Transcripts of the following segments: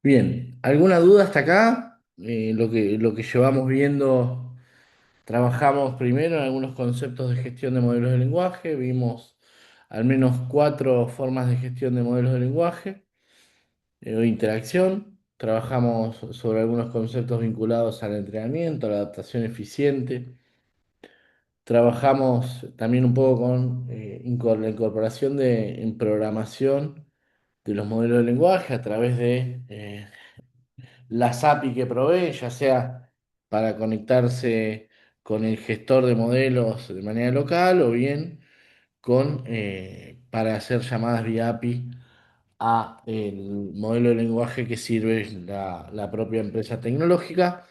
Bien, ¿alguna duda hasta acá? Lo que llevamos viendo, trabajamos primero en algunos conceptos de gestión de modelos de lenguaje, vimos al menos cuatro formas de gestión de modelos de lenguaje o interacción, trabajamos sobre algunos conceptos vinculados al entrenamiento, a la adaptación eficiente, trabajamos también un poco con la incorporación en programación de los modelos de lenguaje a través de las API que provee, ya sea para conectarse con el gestor de modelos de manera local o bien para hacer llamadas vía API a el modelo de lenguaje que sirve la propia empresa tecnológica.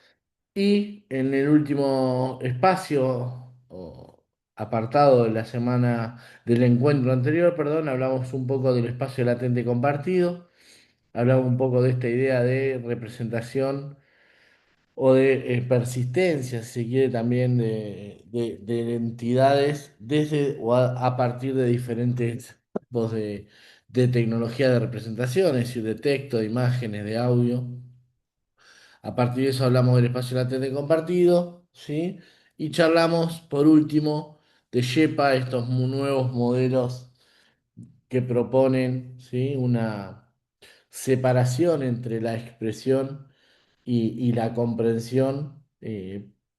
Y en el último espacio o apartado de la semana del encuentro anterior, perdón, hablamos un poco del espacio latente compartido, hablamos un poco de esta idea de representación o de persistencia, si se quiere, también de entidades desde o a partir de diferentes tipos de tecnología de representación, es decir, de texto, de imágenes, de audio. A partir de eso hablamos del espacio latente compartido, ¿sí? Y charlamos, por último, de Shepa, estos nuevos modelos que proponen, ¿sí? Una separación entre la expresión y la comprensión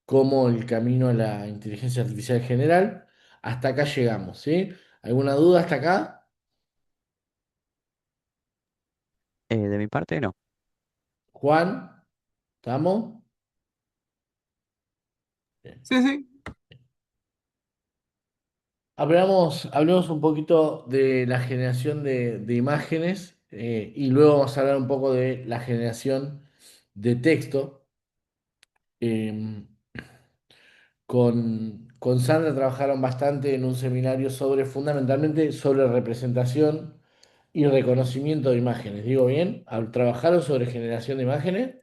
como el camino a la inteligencia artificial general. Hasta acá llegamos, ¿sí? ¿Alguna duda hasta acá? De mi parte, no. Juan, ¿estamos? Bien. Sí, sí. Hablemos un poquito de la generación de imágenes y luego vamos a hablar un poco de la generación de texto. Eh, con Sandra trabajaron bastante en un seminario fundamentalmente sobre representación y reconocimiento de imágenes. ¿Digo bien? ¿Trabajaron sobre generación de imágenes?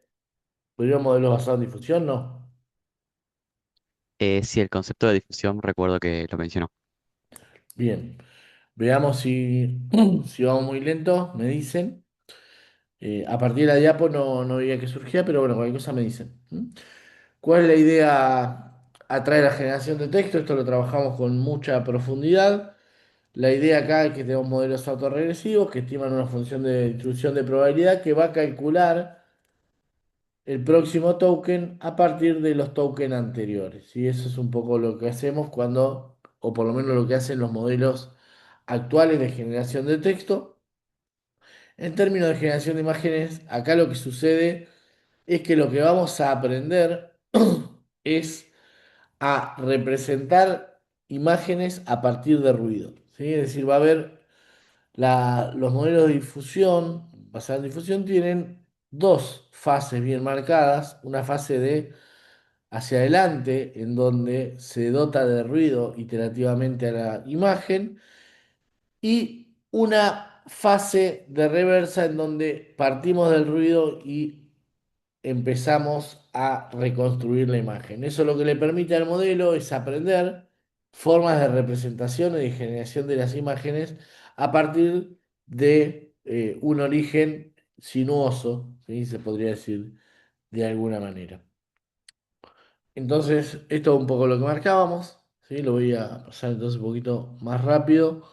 ¿Pudieron modelos basados en difusión? No. Sí, el concepto de difusión recuerdo que lo mencionó. Bien. Veamos si vamos muy lento, me dicen. A partir de la diapo no veía que surgía, pero bueno, cualquier cosa me dicen. ¿Mm? ¿Cuál es la idea atrás de la generación de texto? Esto lo trabajamos con mucha profundidad. La idea acá es que tenemos modelos autorregresivos que estiman una función de distribución de probabilidad que va a calcular el próximo token a partir de los tokens anteriores. Y eso es un poco lo que hacemos o por lo menos lo que hacen los modelos actuales de generación de texto. En términos de generación de imágenes, acá lo que sucede es que lo que vamos a aprender es a representar imágenes a partir de ruido, ¿sí? Es decir, va a haber los modelos de difusión, basados en difusión, tienen dos fases bien marcadas. Una fase de hacia adelante, en donde se dota de ruido iterativamente a la imagen, y una fase de reversa, en donde partimos del ruido y empezamos a reconstruir la imagen. Eso lo que le permite al modelo es aprender formas de representación y de generación de las imágenes a partir de un origen sinuoso, ¿sí? Se podría decir de alguna manera. Entonces, esto es un poco lo que marcábamos, ¿sí? Lo voy a pasar entonces un poquito más rápido.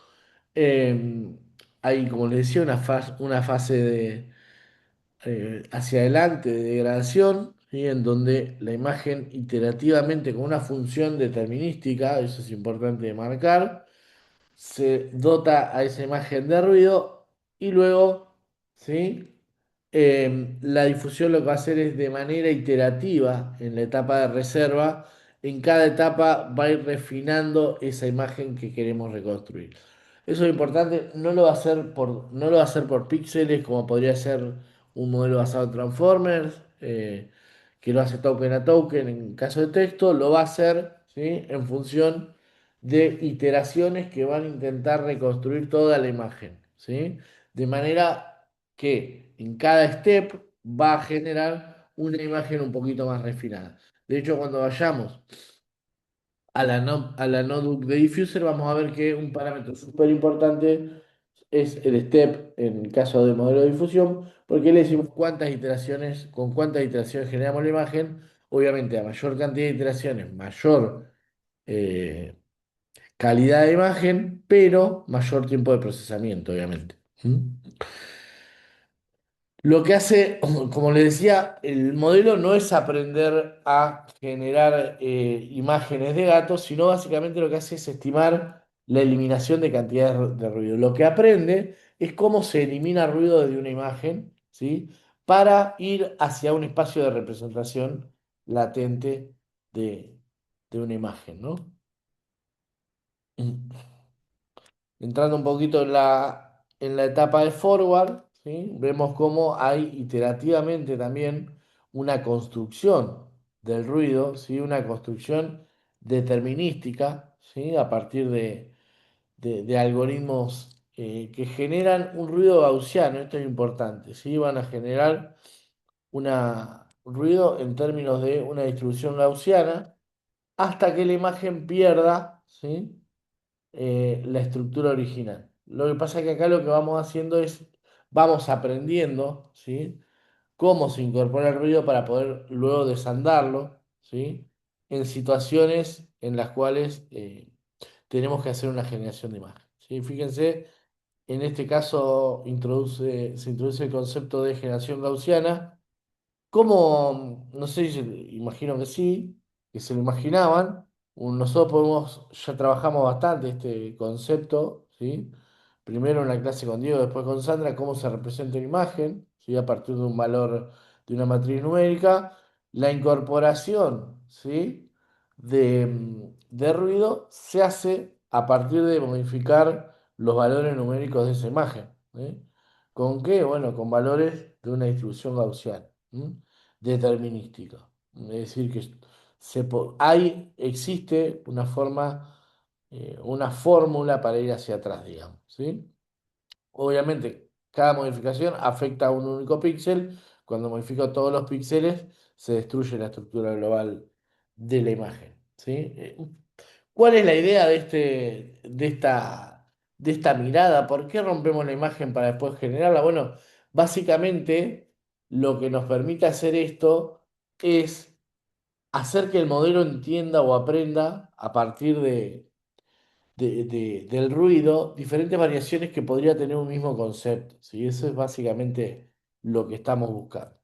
Eh, Hay, como les decía, una fase hacia adelante de degradación, ¿sí? En donde la imagen iterativamente con una función determinística, eso es importante de marcar, se dota a esa imagen de ruido y luego, ¿sí? La difusión lo que va a hacer es de manera iterativa en la etapa de reserva. En cada etapa va a ir refinando esa imagen que queremos reconstruir. Eso es importante, no lo va a hacer por píxeles como podría ser un modelo basado en Transformers, que lo hace token a token en caso de texto, lo va a hacer, ¿sí? En función de iteraciones que van a intentar reconstruir toda la imagen, ¿sí? De manera que en cada step va a generar una imagen un poquito más refinada. De hecho, cuando vayamos a la notebook de Diffuser, vamos a ver que un parámetro súper importante es el step en el caso del modelo de difusión, porque le decimos cuántas iteraciones, con cuántas iteraciones generamos la imagen. Obviamente, a mayor cantidad de iteraciones, mayor eh, calidad de imagen, pero mayor tiempo de procesamiento, obviamente. ¿Mm? Lo que hace, como les decía, el modelo no es aprender a generar imágenes de gatos, sino básicamente lo que hace es estimar la eliminación de cantidades de ruido. Lo que aprende es cómo se elimina ruido de una imagen, ¿sí? Para ir hacia un espacio de representación latente de, de una imagen, ¿no? Entrando un poquito en la etapa de forward, ¿sí? Vemos cómo hay iterativamente también una construcción del ruido, ¿sí? Una construcción determinística, ¿sí? A partir de algoritmos que generan un ruido gaussiano, esto es importante, ¿sí? Van a generar un ruido en términos de una distribución gaussiana hasta que la imagen pierda, ¿sí? La estructura original. Lo que pasa es que acá lo que vamos haciendo es, vamos aprendiendo, ¿sí? Cómo se incorpora el ruido para poder luego desandarlo, ¿sí? En situaciones en las cuales tenemos que hacer una generación de imagen, ¿sí? Fíjense, en este caso se introduce el concepto de generación gaussiana. ¿Cómo? No sé si imagino que sí, que se lo imaginaban. Nosotros podemos, ya trabajamos bastante este concepto, ¿sí? Primero en la clase con Diego, después con Sandra, cómo se representa una imagen, ¿sí? A partir de un valor de una matriz numérica. La incorporación, ¿sí? De ruido se hace a partir de modificar los valores numéricos de esa imagen, ¿sí? ¿Con qué? Bueno, con valores de una distribución gaussiana. ¿M? Determinística. Es decir, que existe una forma, una fórmula para ir hacia atrás, digamos, ¿sí? Obviamente, cada modificación afecta a un único píxel. Cuando modifico todos los píxeles, se destruye la estructura global de la imagen, ¿sí? ¿Cuál es la idea de esta mirada? ¿Por qué rompemos la imagen para después generarla? Bueno, básicamente lo que nos permite hacer esto es hacer que el modelo entienda o aprenda a partir del ruido diferentes variaciones que podría tener un mismo concepto, ¿sí? Eso es básicamente lo que estamos buscando.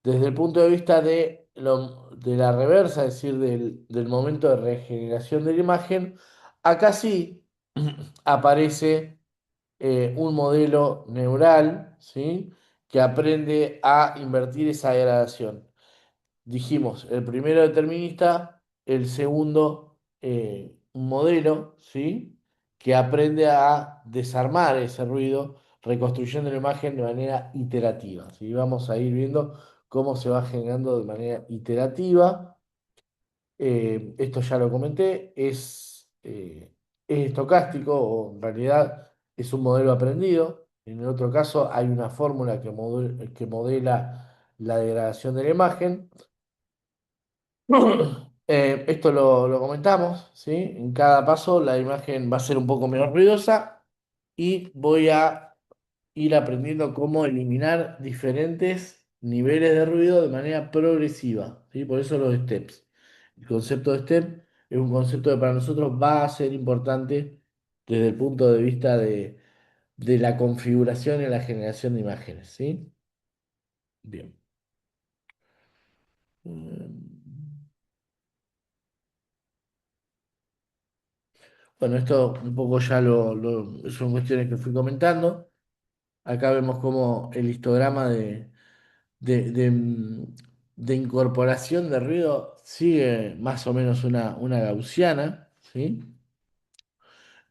Desde el punto de vista de la reversa, es decir, del momento de regeneración de la imagen, acá sí aparece un modelo neural, ¿sí? Que aprende a invertir esa degradación. Dijimos, el primero determinista, el segundo un modelo, ¿sí? Que aprende a desarmar ese ruido, reconstruyendo la imagen de manera iterativa, ¿sí? Vamos a ir viendo cómo se va generando de manera iterativa. Esto ya lo comenté, es estocástico o en realidad es un modelo aprendido. En el otro caso hay una fórmula que modela la degradación de la imagen. Esto lo comentamos, ¿sí? En cada paso la imagen va a ser un poco menos ruidosa y voy a ir aprendiendo cómo eliminar diferentes niveles de ruido de manera progresiva, ¿sí? Por eso los steps. El concepto de step es un concepto que para nosotros va a ser importante desde el punto de vista de la configuración y la generación de imágenes, ¿sí? Bien. Bueno, esto un poco ya son cuestiones que fui comentando. Acá vemos como el histograma de, de, mm, de incorporación de ruido sigue más o menos una gaussiana, ¿sí?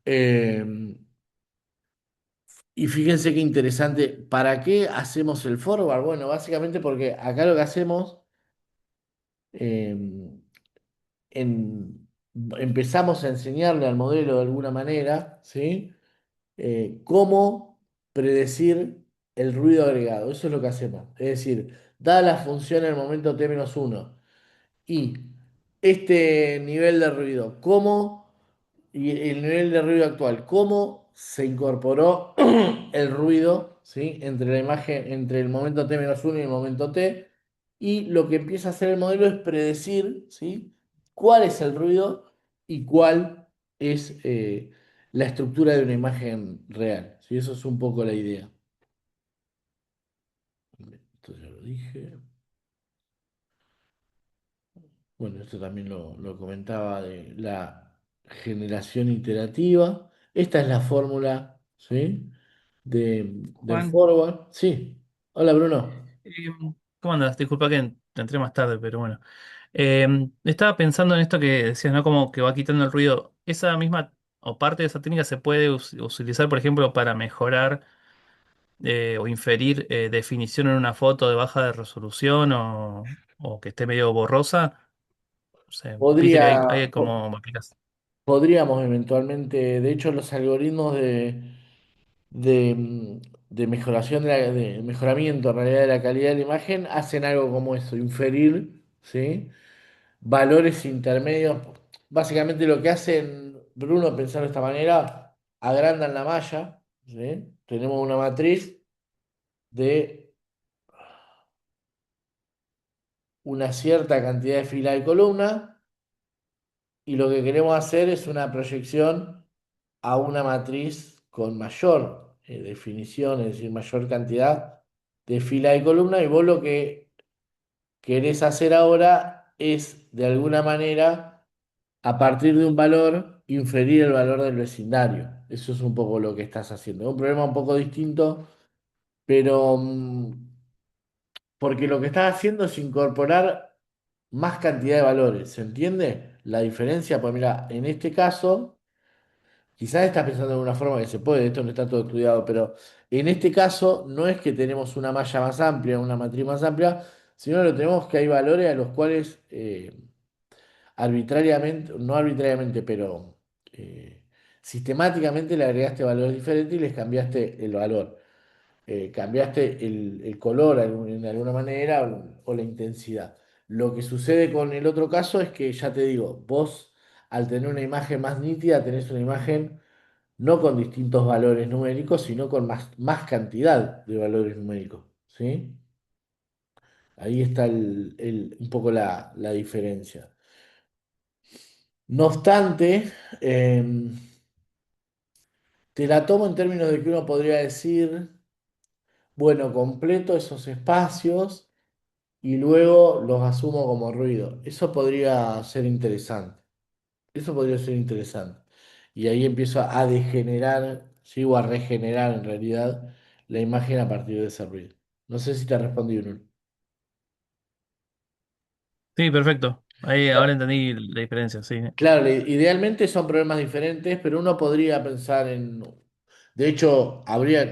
Eh, y fíjense qué interesante, ¿para qué hacemos el forward? Bueno, básicamente porque acá lo que hacemos, eh, en- empezamos a enseñarle al modelo de alguna manera, ¿sí? Cómo predecir el ruido agregado. Eso es lo que hacemos. Es decir, dada la función en el momento t-1 y este nivel de ruido, y el nivel de ruido actual, cómo se incorporó el ruido, ¿sí? Entre la imagen, entre el momento t-1 y el momento t, y lo que empieza a hacer el modelo es predecir, ¿sí? Cuál es el ruido y cuál es la estructura de una imagen real, ¿sí? Eso es un poco la idea. Esto ya lo dije. Bueno, esto también lo comentaba de la generación iterativa. Esta es la fórmula, ¿sí? Del Juan, forward. Sí. Hola, Bruno. eh, ¿cómo andas? Disculpa que te entré más tarde, pero bueno. Estaba pensando en esto que decías, ¿no? Como que va quitando el ruido. Esa misma o parte de esa técnica se puede utilizar, por ejemplo, para mejorar o inferir definición en una foto de baja resolución o que esté medio borrosa. O sea, viste que Podría, hay como aplicas. podríamos eventualmente, de hecho, los algoritmos de mejoración de mejoramiento en realidad de la calidad de la imagen hacen algo como eso, inferir, ¿sí? Valores intermedios. Básicamente lo que hacen, Bruno, pensar de esta manera, agrandan la malla, ¿sí? Tenemos una matriz de una cierta cantidad de fila y columna y lo que queremos hacer es una proyección a una matriz con mayor definición, es decir, mayor cantidad de fila y columna y vos lo que querés hacer ahora es, de alguna manera, a partir de un valor, inferir el valor del vecindario. Eso es un poco lo que estás haciendo. Es un problema un poco distinto, pero porque lo que estás haciendo es incorporar más cantidad de valores. ¿Se entiende la diferencia? Pues mira, en este caso, quizás estás pensando en una forma que se puede, esto no está todo estudiado, pero en este caso no es que tenemos una malla más amplia, una matriz más amplia, sino que tenemos que hay valores a los cuales arbitrariamente, no arbitrariamente, pero sistemáticamente le agregaste valores diferentes y les cambiaste el valor. Cambiaste el color de alguna manera o la intensidad. Lo que sucede con el otro caso es que, ya te digo, vos al tener una imagen más nítida, tenés una imagen no con distintos valores numéricos, sino con más cantidad de valores numéricos. ¿Sí? Ahí está un poco la diferencia. No obstante, te la tomo en términos de que uno podría decir, bueno, completo esos espacios y luego los asumo como ruido. Eso podría ser interesante. Eso podría ser interesante. Y ahí empiezo a degenerar, ¿sí? O a regenerar en realidad la imagen a partir de ese ruido. No sé si te respondí, Bruno. Sí, perfecto. Ahí ahora entendí la diferencia, sí. Claro, idealmente son problemas diferentes, pero uno podría pensar en... De hecho, habría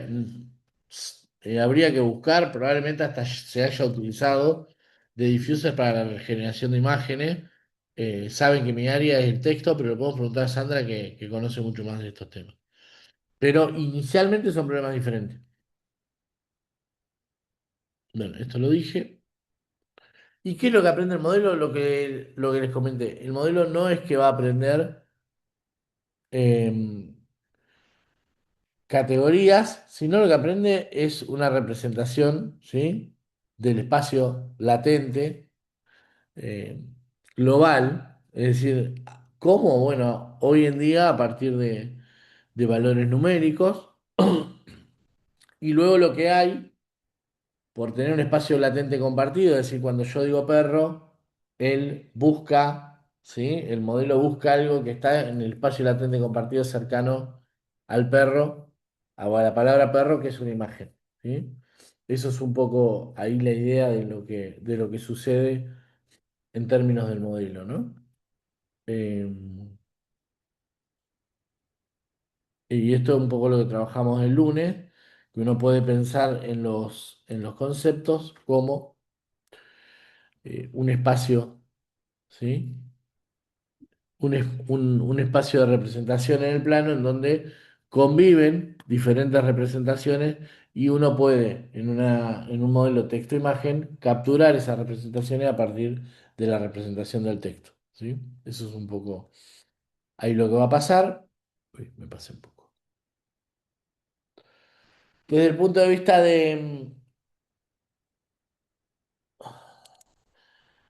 que buscar, probablemente hasta se haya utilizado de diffusers para la generación de imágenes. Saben que mi área es el texto, pero le podemos preguntar a Sandra que conoce mucho más de estos temas. Pero inicialmente son problemas diferentes. Bueno, esto lo dije. ¿Y qué es lo que aprende el modelo? Lo que les comenté. El modelo no es que va a aprender em, categorías, sino lo que aprende es una representación, ¿sí? Del espacio latente, eh, global, es decir, cómo, bueno, hoy en día a partir de valores numéricos, y luego lo que hay por tener un espacio latente compartido, es decir, cuando yo digo perro, él busca, ¿sí? El modelo busca algo que está en el espacio latente compartido cercano al perro, a la palabra perro, que es una imagen, ¿sí? Eso es un poco ahí la idea de lo que sucede en términos del modelo, ¿no? Eh, y esto es un poco lo que trabajamos el lunes, que uno puede pensar en los conceptos como un espacio, ¿sí? Un espacio de representación en el plano en donde conviven diferentes representaciones y uno puede, en un modelo texto-imagen, capturar esas representaciones a partir de la representación del texto, ¿sí? Eso es un poco ahí lo que va a pasar. Uy, me pasé un poco. Desde el punto de vista de,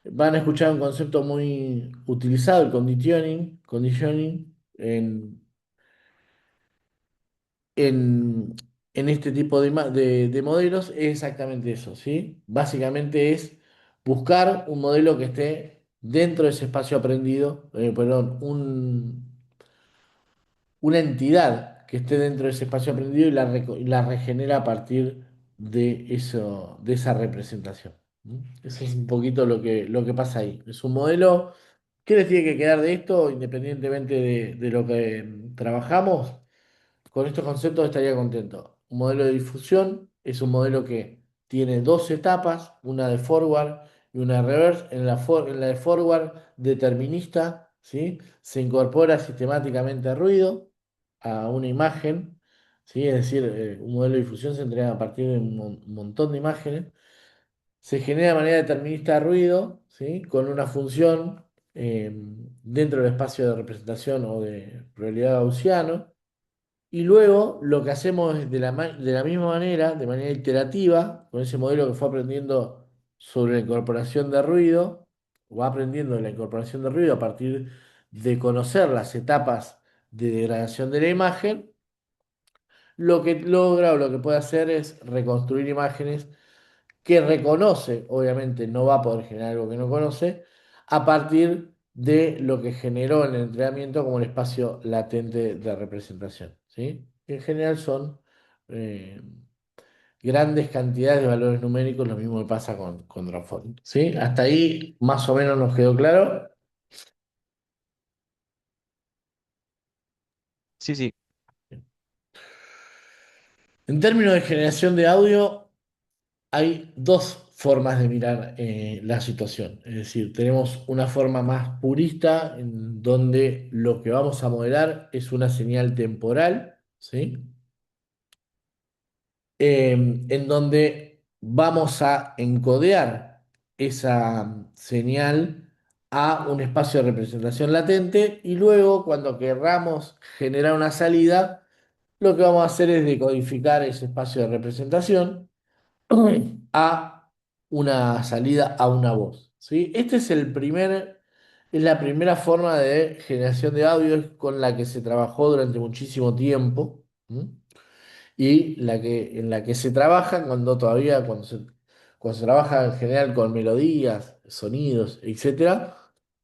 van a escuchar un concepto muy utilizado, el conditioning en, en este tipo de modelos, es exactamente eso, ¿sí? Básicamente es buscar un modelo que esté dentro de ese espacio aprendido, perdón, una entidad que esté dentro de ese espacio aprendido y y la regenera a partir de eso, de esa representación. ¿Mm? Eso es un poquito lo que pasa ahí. Es un modelo. ¿Qué les tiene que quedar de esto, independientemente de lo que trabajamos? Con estos conceptos estaría contento. Un modelo de difusión es un modelo que tiene dos etapas, una de forward y una de reverse. En la de forward determinista, ¿sí? Se incorpora sistemáticamente ruido a una imagen, ¿sí? Es decir, un modelo de difusión se entrega a partir de un montón de imágenes. Se genera de manera determinista ruido, ¿sí? Con una función dentro del espacio de representación o de probabilidad gaussiano. Y luego lo que hacemos es de la misma manera, de manera iterativa, con ese modelo que fue aprendiendo sobre la incorporación de ruido, va aprendiendo de la incorporación de ruido a partir de conocer las etapas de degradación de la imagen, lo que logra o lo que puede hacer es reconstruir imágenes que reconoce, obviamente no va a poder generar algo que no conoce, a partir de lo que generó en el entrenamiento como el espacio latente de representación, ¿sí? En general son eh, grandes cantidades de valores numéricos, lo mismo que pasa con Transform, ¿sí? Hasta ahí más o menos nos quedó claro. Sí, sí, En términos de generación de audio, hay dos formas de mirar la situación. Es decir, tenemos una forma más purista en donde lo que vamos a modelar es una señal temporal, ¿sí? En donde vamos a encodear esa señal a un espacio de representación latente y luego cuando querramos generar una salida, lo que vamos a hacer es decodificar ese espacio de representación a una salida a una voz, ¿sí? Es la primera forma de generación de audio es con la que se trabajó durante muchísimo tiempo, ¿m? Y en la que se trabaja cuando se trabaja en general con melodías, sonidos, etcétera,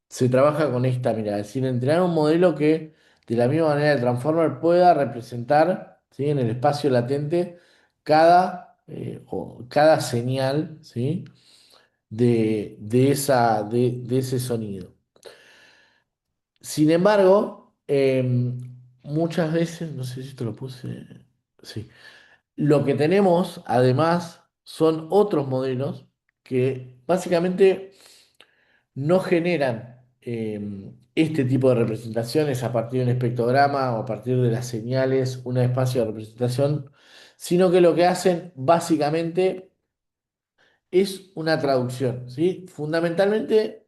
se trabaja con esta mirada, es decir, entrenar un modelo que de la misma manera el Transformer pueda representar, ¿sí? En el espacio latente cada señal, ¿sí? De ese sonido. Sin embargo, muchas veces, no sé si esto lo puse, sí. Lo que tenemos, además, son otros modelos que básicamente no generan este tipo de representaciones a partir de un espectrograma o a partir de las señales, un espacio de representación, sino que lo que hacen básicamente es una traducción, ¿sí? Fundamentalmente,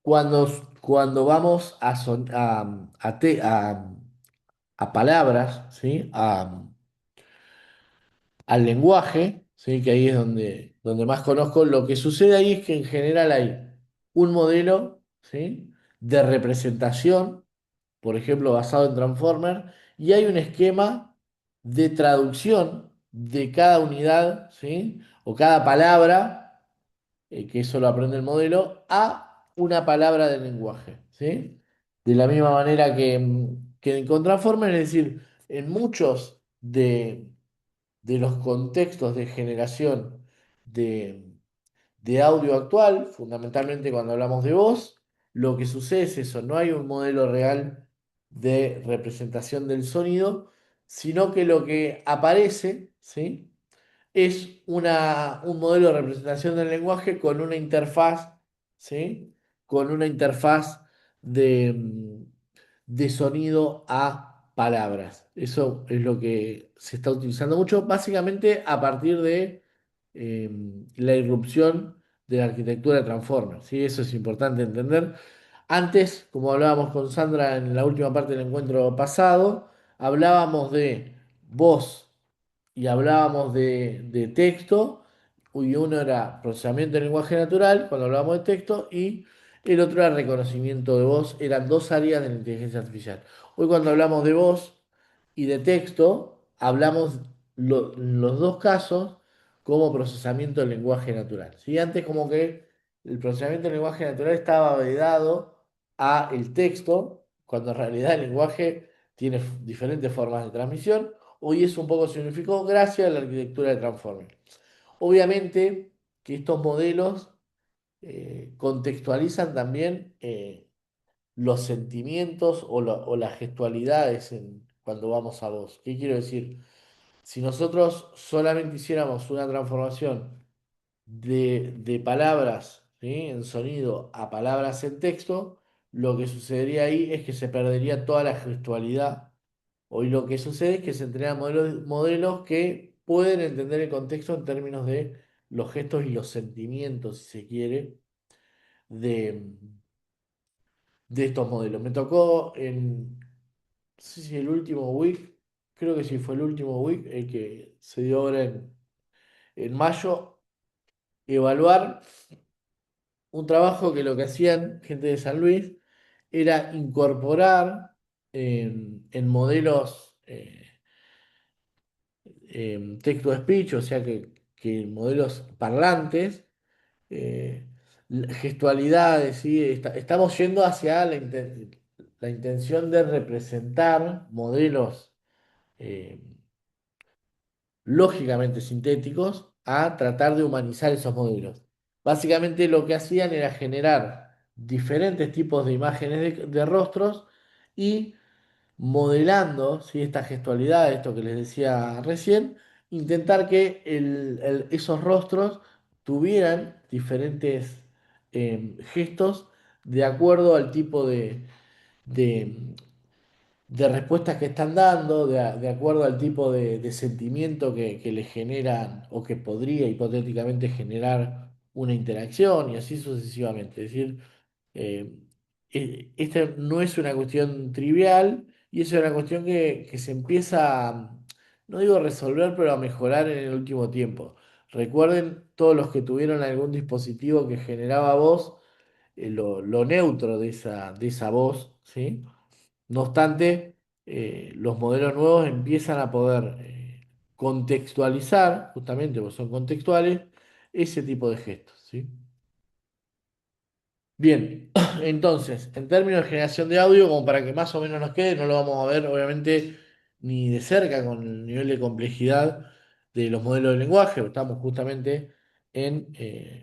cuando, cuando vamos a palabras, ¿sí? Al lenguaje, ¿sí? Que ahí es donde más conozco, lo que sucede ahí es que en general hay un modelo, ¿sí? De representación, por ejemplo, basado en Transformer, y hay un esquema de traducción de cada unidad, ¿sí? O cada palabra, que eso lo aprende el modelo, a una palabra del lenguaje, ¿sí? De la misma manera que con Transformer, es decir, en muchos de los contextos de generación de, de audio actual, fundamentalmente cuando hablamos de voz, lo que sucede es eso, no hay un modelo real de representación del sonido, sino que lo que aparece, ¿sí? Es un modelo de representación del lenguaje con una interfaz, ¿sí? Con una interfaz de sonido a palabras. Eso es lo que se está utilizando mucho, básicamente a partir de eh, la irrupción de la arquitectura de Transformers, ¿sí? Eso es importante entender. Antes, como hablábamos con Sandra en la última parte del encuentro pasado, hablábamos de voz y hablábamos de texto, y uno era procesamiento de lenguaje natural, cuando hablábamos de texto, y el otro era reconocimiento de voz. Eran dos áreas de la inteligencia artificial. Hoy cuando hablamos de voz y de texto, hablamos los dos casos como procesamiento del lenguaje natural. ¿Sí? Antes como que el procesamiento del lenguaje natural estaba vedado a el texto, cuando en realidad el lenguaje tiene diferentes formas de transmisión. Hoy eso un poco se unificó gracias a la arquitectura de Transformer. Obviamente que estos modelos contextualizan también los sentimientos o las gestualidades cuando vamos a voz. ¿Qué quiero decir? Si nosotros solamente hiciéramos una transformación de palabras, ¿sí? En sonido a palabras en texto, lo que sucedería ahí es que se perdería toda la gestualidad. Hoy lo que sucede es que se entrenan modelos que pueden entender el contexto en términos de los gestos y los sentimientos, si se quiere, de, de estos modelos. Me tocó no sé si el último week, creo que sí fue el último week, el que se dio ahora en mayo, evaluar un trabajo que lo que hacían gente de San Luis era incorporar en modelos text-to-speech, o sea que modelos parlantes, eh, gestualidades, ¿sí? Estamos yendo hacia la intención de representar modelos eh, lógicamente sintéticos a tratar de humanizar esos modelos. Básicamente lo que hacían era generar diferentes tipos de imágenes de rostros y modelando, ¿sí? Esta gestualidad, esto que les decía recién, intentar que esos rostros tuvieran diferentes gestos de acuerdo al tipo de, de respuestas que están dando, de acuerdo al tipo de sentimiento que le generan o que podría hipotéticamente generar una interacción y así sucesivamente. Es decir, eh, esta no es una cuestión trivial y es una cuestión que se empieza, no digo a resolver, pero a mejorar en el último tiempo. Recuerden todos los que tuvieron algún dispositivo que generaba voz, lo neutro de esa voz, ¿sí? No obstante, los modelos nuevos empiezan a poder contextualizar, justamente porque son contextuales, ese tipo de gestos, ¿sí? Bien, entonces, en términos de generación de audio, como para que más o menos nos quede, no lo vamos a ver, obviamente, ni de cerca con el nivel de complejidad de los modelos de lenguaje, estamos justamente en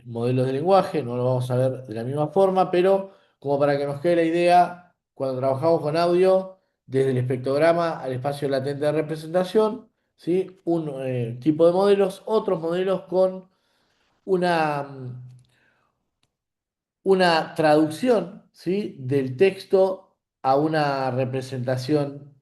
modelos de lenguaje, no lo vamos a ver de la misma forma, pero como para que nos quede la idea, cuando trabajamos con audio, desde el espectrograma al espacio latente de representación, ¿sí? Un tipo de modelos, otros modelos con una una traducción, ¿sí? Del texto a una representación,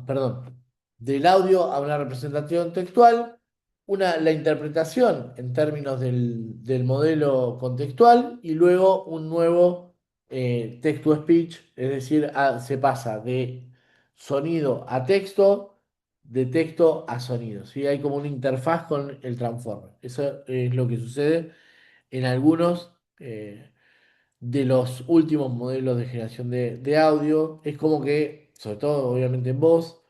perdón, del audio a una representación textual, la interpretación en términos del modelo contextual y luego un nuevo text-to-speech, es decir, se pasa de sonido a texto, de texto a sonido, ¿sí? Hay como una interfaz con el transformer. Eso es lo que sucede en algunos de los últimos modelos de generación de audio. Es como que, sobre todo obviamente en voz,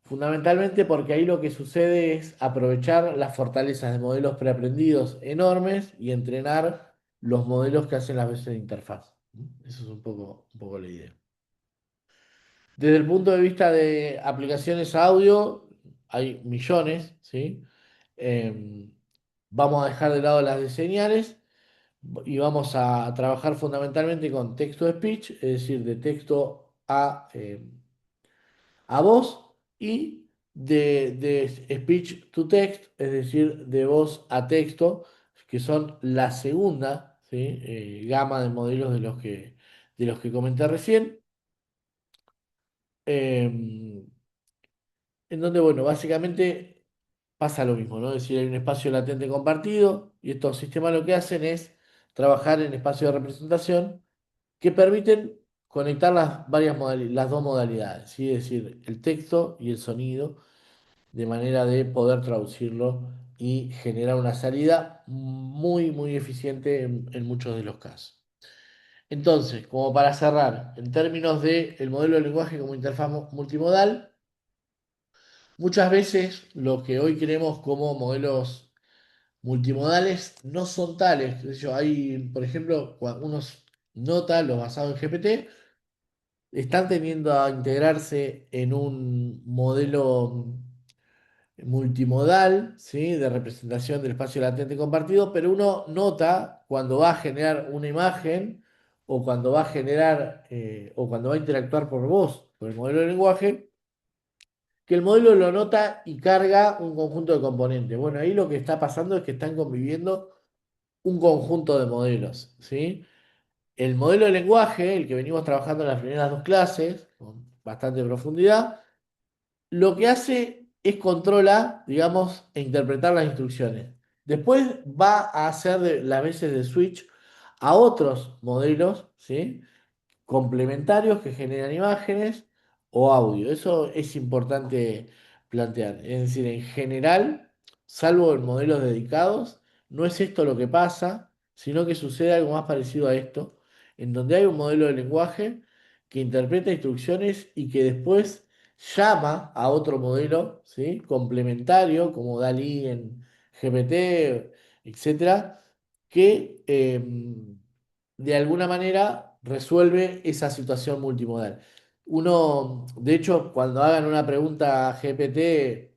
fundamentalmente porque ahí lo que sucede es aprovechar las fortalezas de modelos preaprendidos enormes y entrenar los modelos que hacen las veces de interfaz. Eso es un poco la idea. Desde el punto de vista de aplicaciones audio, hay millones, ¿sí? Em, Vamos a dejar de lado las de señales y vamos a trabajar fundamentalmente con texto to speech, es decir, de texto a voz y de speech to text, es decir, de voz a texto, que son la segunda, ¿sí? Gama de modelos de los que comenté recién. En donde, bueno, básicamente pasa lo mismo, ¿no? Es decir, hay un espacio latente compartido y estos sistemas lo que hacen es trabajar en espacio de representación que permiten conectar las dos modalidades, ¿sí? Es decir, el texto y el sonido, de manera de poder traducirlo y generar una salida muy, muy eficiente en muchos de los casos. Entonces, como para cerrar, en términos de el modelo de lenguaje como interfaz multimodal, muchas veces lo que hoy queremos como modelos multimodales no son tales. Qué sé yo, hay, por ejemplo, uno nota los basados en GPT, están tendiendo a integrarse en un modelo multimodal, ¿sí? De representación del espacio latente compartido, pero uno nota cuando va a generar una imagen o cuando va a generar o cuando va a interactuar por voz con el modelo de lenguaje, que el modelo lo nota y carga un conjunto de componentes. Bueno, ahí lo que está pasando es que están conviviendo un conjunto de modelos, ¿sí? El modelo de lenguaje, el que venimos trabajando en las primeras dos clases, con bastante profundidad, lo que hace es controla, digamos, e interpretar las instrucciones. Después va a hacer las veces de switch a otros modelos, ¿sí? Complementarios que generan imágenes o audio. Eso es importante plantear. Es decir, en general, salvo en modelos dedicados, no es esto lo que pasa, sino que sucede algo más parecido a esto, en donde hay un modelo de lenguaje que interpreta instrucciones y que después llama a otro modelo, ¿sí? Complementario, como DALL-E en GPT, etcétera, que de alguna manera resuelve esa situación multimodal. Uno, de hecho, cuando hagan una pregunta a GPT,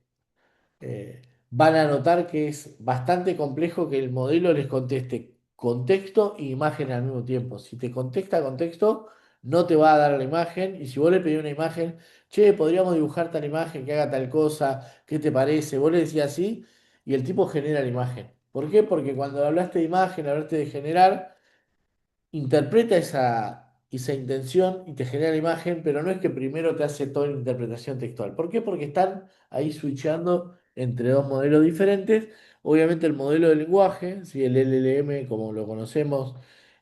van a notar que es bastante complejo que el modelo les conteste contexto e imagen al mismo tiempo. Si te contesta contexto, no te va a dar la imagen. Y si vos le pedís una imagen, che, podríamos dibujar tal imagen que haga tal cosa, ¿qué te parece? Vos le decís así y el tipo genera la imagen. ¿Por qué? Porque cuando hablaste de imagen, hablaste de generar interpreta esa intención y te genera la imagen, pero no es que primero te hace toda la interpretación textual. ¿Por qué? Porque están ahí switchando entre dos modelos diferentes. Obviamente el modelo de lenguaje, ¿sí? El LLM como lo conocemos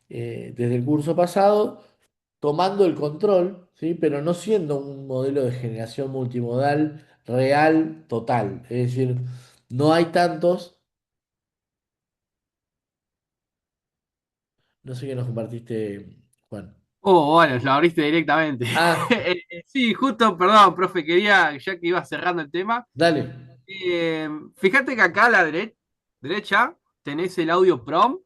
desde el curso pasado, tomando el control, ¿sí? Pero no siendo un modelo de generación multimodal real, total. Es decir, no hay tantos. No sé qué nos compartiste, Juan. Oh, bueno, lo abriste directamente. Ah, Sí, justo, perdón, profe, quería, ya que iba cerrando el tema, dale. fíjate que acá a la derecha tenés el audio prompt,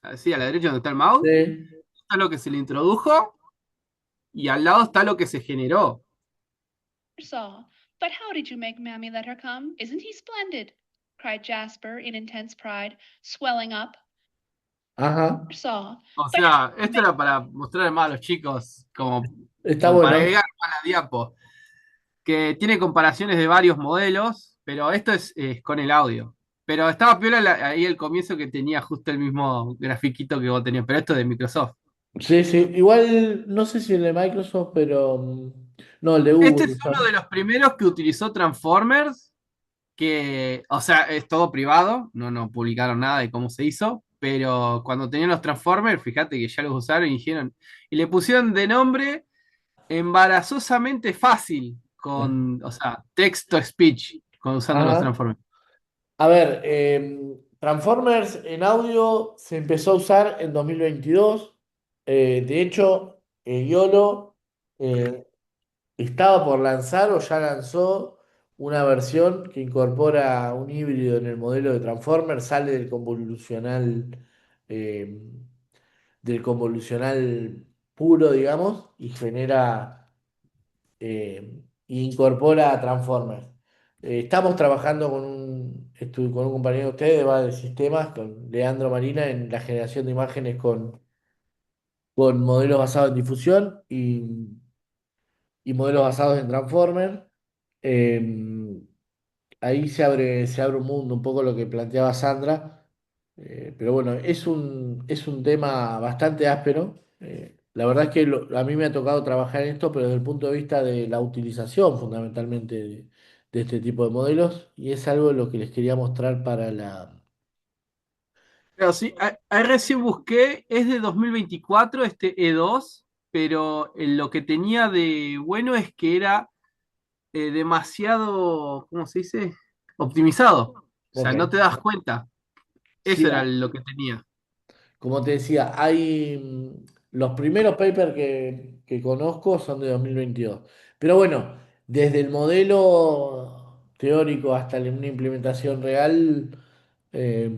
así a la derecha donde está el mouse, Sí. está lo que se le introdujo y al lado está lo que se generó. Saw. But how did you make Mammy let her come? Isn't he splendid? Cried Jasper in intense pride, swelling up. Ajá, Saw. O But how sea, did you esto make era para mostrar más a los chicos, está como para bueno. agregar más la diapo, que tiene comparaciones de varios modelos, pero esto es con el audio. Pero estaba piola ahí el comienzo que tenía justo el mismo grafiquito que vos tenías, pero esto es de Microsoft. Sí, sí. Igual, no sé si el de Microsoft, pero no, el de Este Google. es uno de los primeros que utilizó Transformers, que, o sea, es todo privado, no publicaron nada de cómo se hizo, pero cuando tenían los Transformers, fíjate que ya los usaron y dijeron, y le pusieron de nombre embarazosamente fácil, o sea, text-to-speech, usando los Ajá. Transformers. A ver, Transformers en audio se empezó a usar en 2022. De hecho, YOLO eh, estaba por lanzar o ya lanzó una versión que incorpora un híbrido en el modelo de Transformers, sale eh, del convolucional puro, digamos, y genera, incorpora Transformers. Estamos trabajando con un compañero de ustedes, va de sistemas, con Leandro Marina, en la generación de imágenes con modelos basados en difusión y modelos basados en Transformers. Eh, Ahí se abre un mundo, un poco lo que planteaba Sandra. Pero bueno, es un tema bastante áspero. La verdad es que a mí me ha tocado trabajar en esto, pero desde el punto de vista de la utilización fundamentalmente de este tipo de modelos, y es algo de lo que les quería mostrar para la... Pero sí, ahí recién busqué, es de 2024 este E2, pero lo que tenía de bueno es que era demasiado, ¿cómo se dice? Optimizado. O sea, no te Ok. das cuenta. Sí, Eso era lo que tenía. como te decía, hay los primeros papers que conozco son de 2022. Pero bueno, desde el modelo teórico hasta una implementación real, eh,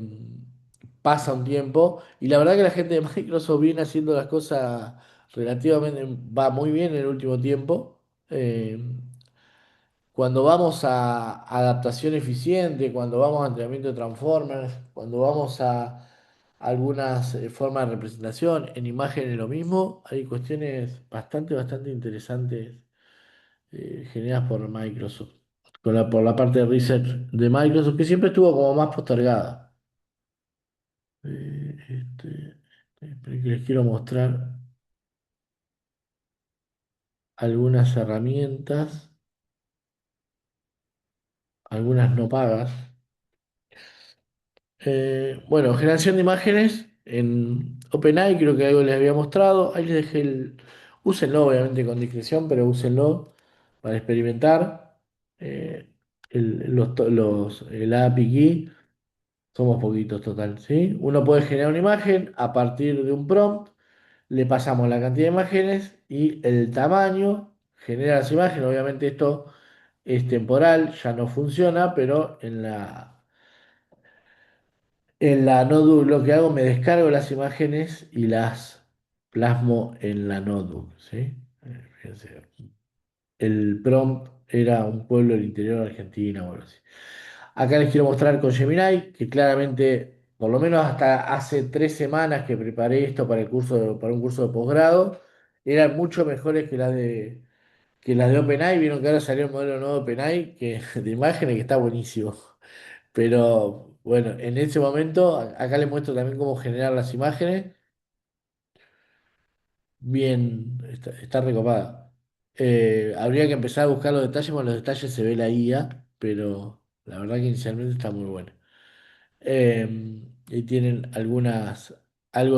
pasa un tiempo. Y la verdad que la gente de Microsoft viene haciendo las cosas relativamente, va muy bien en el último tiempo. Eh, Cuando vamos a adaptación eficiente, cuando vamos a entrenamiento de Transformers, cuando vamos a algunas formas de representación, en imágenes lo mismo, hay cuestiones bastante interesantes generadas por Microsoft, por la parte de research de Microsoft, que siempre estuvo como más postergada. Esperen que les quiero mostrar algunas herramientas, algunas no pagas. Bueno, generación de imágenes en OpenAI, creo que algo les había mostrado. Ahí les dejé el. Úsenlo, obviamente, con discreción, pero úsenlo para experimentar. Eh, el API Key, somos poquitos total, ¿sí? Uno puede generar una imagen a partir de un prompt, le pasamos la cantidad de imágenes y el tamaño, genera las imágenes. Obviamente, esto es temporal, ya no funciona, pero en la notebook lo que hago, me descargo las imágenes y las plasmo en la notebook, ¿sí? Fíjense, el prompt era un pueblo del interior de Argentina o algo así. Acá les quiero mostrar con Gemini, que claramente, por lo menos hasta hace 3 semanas que preparé esto para para un curso de posgrado, eran mucho mejores que las de OpenAI. Vieron que ahora salió el modelo nuevo de OpenAI de imágenes que está buenísimo. Pero bueno, en ese momento, acá les muestro también cómo generar las imágenes. Bien, está recopada. Habría que empezar a buscar los detalles, bueno, los detalles se ve la IA, pero la verdad que inicialmente está muy buena. Y tienen algo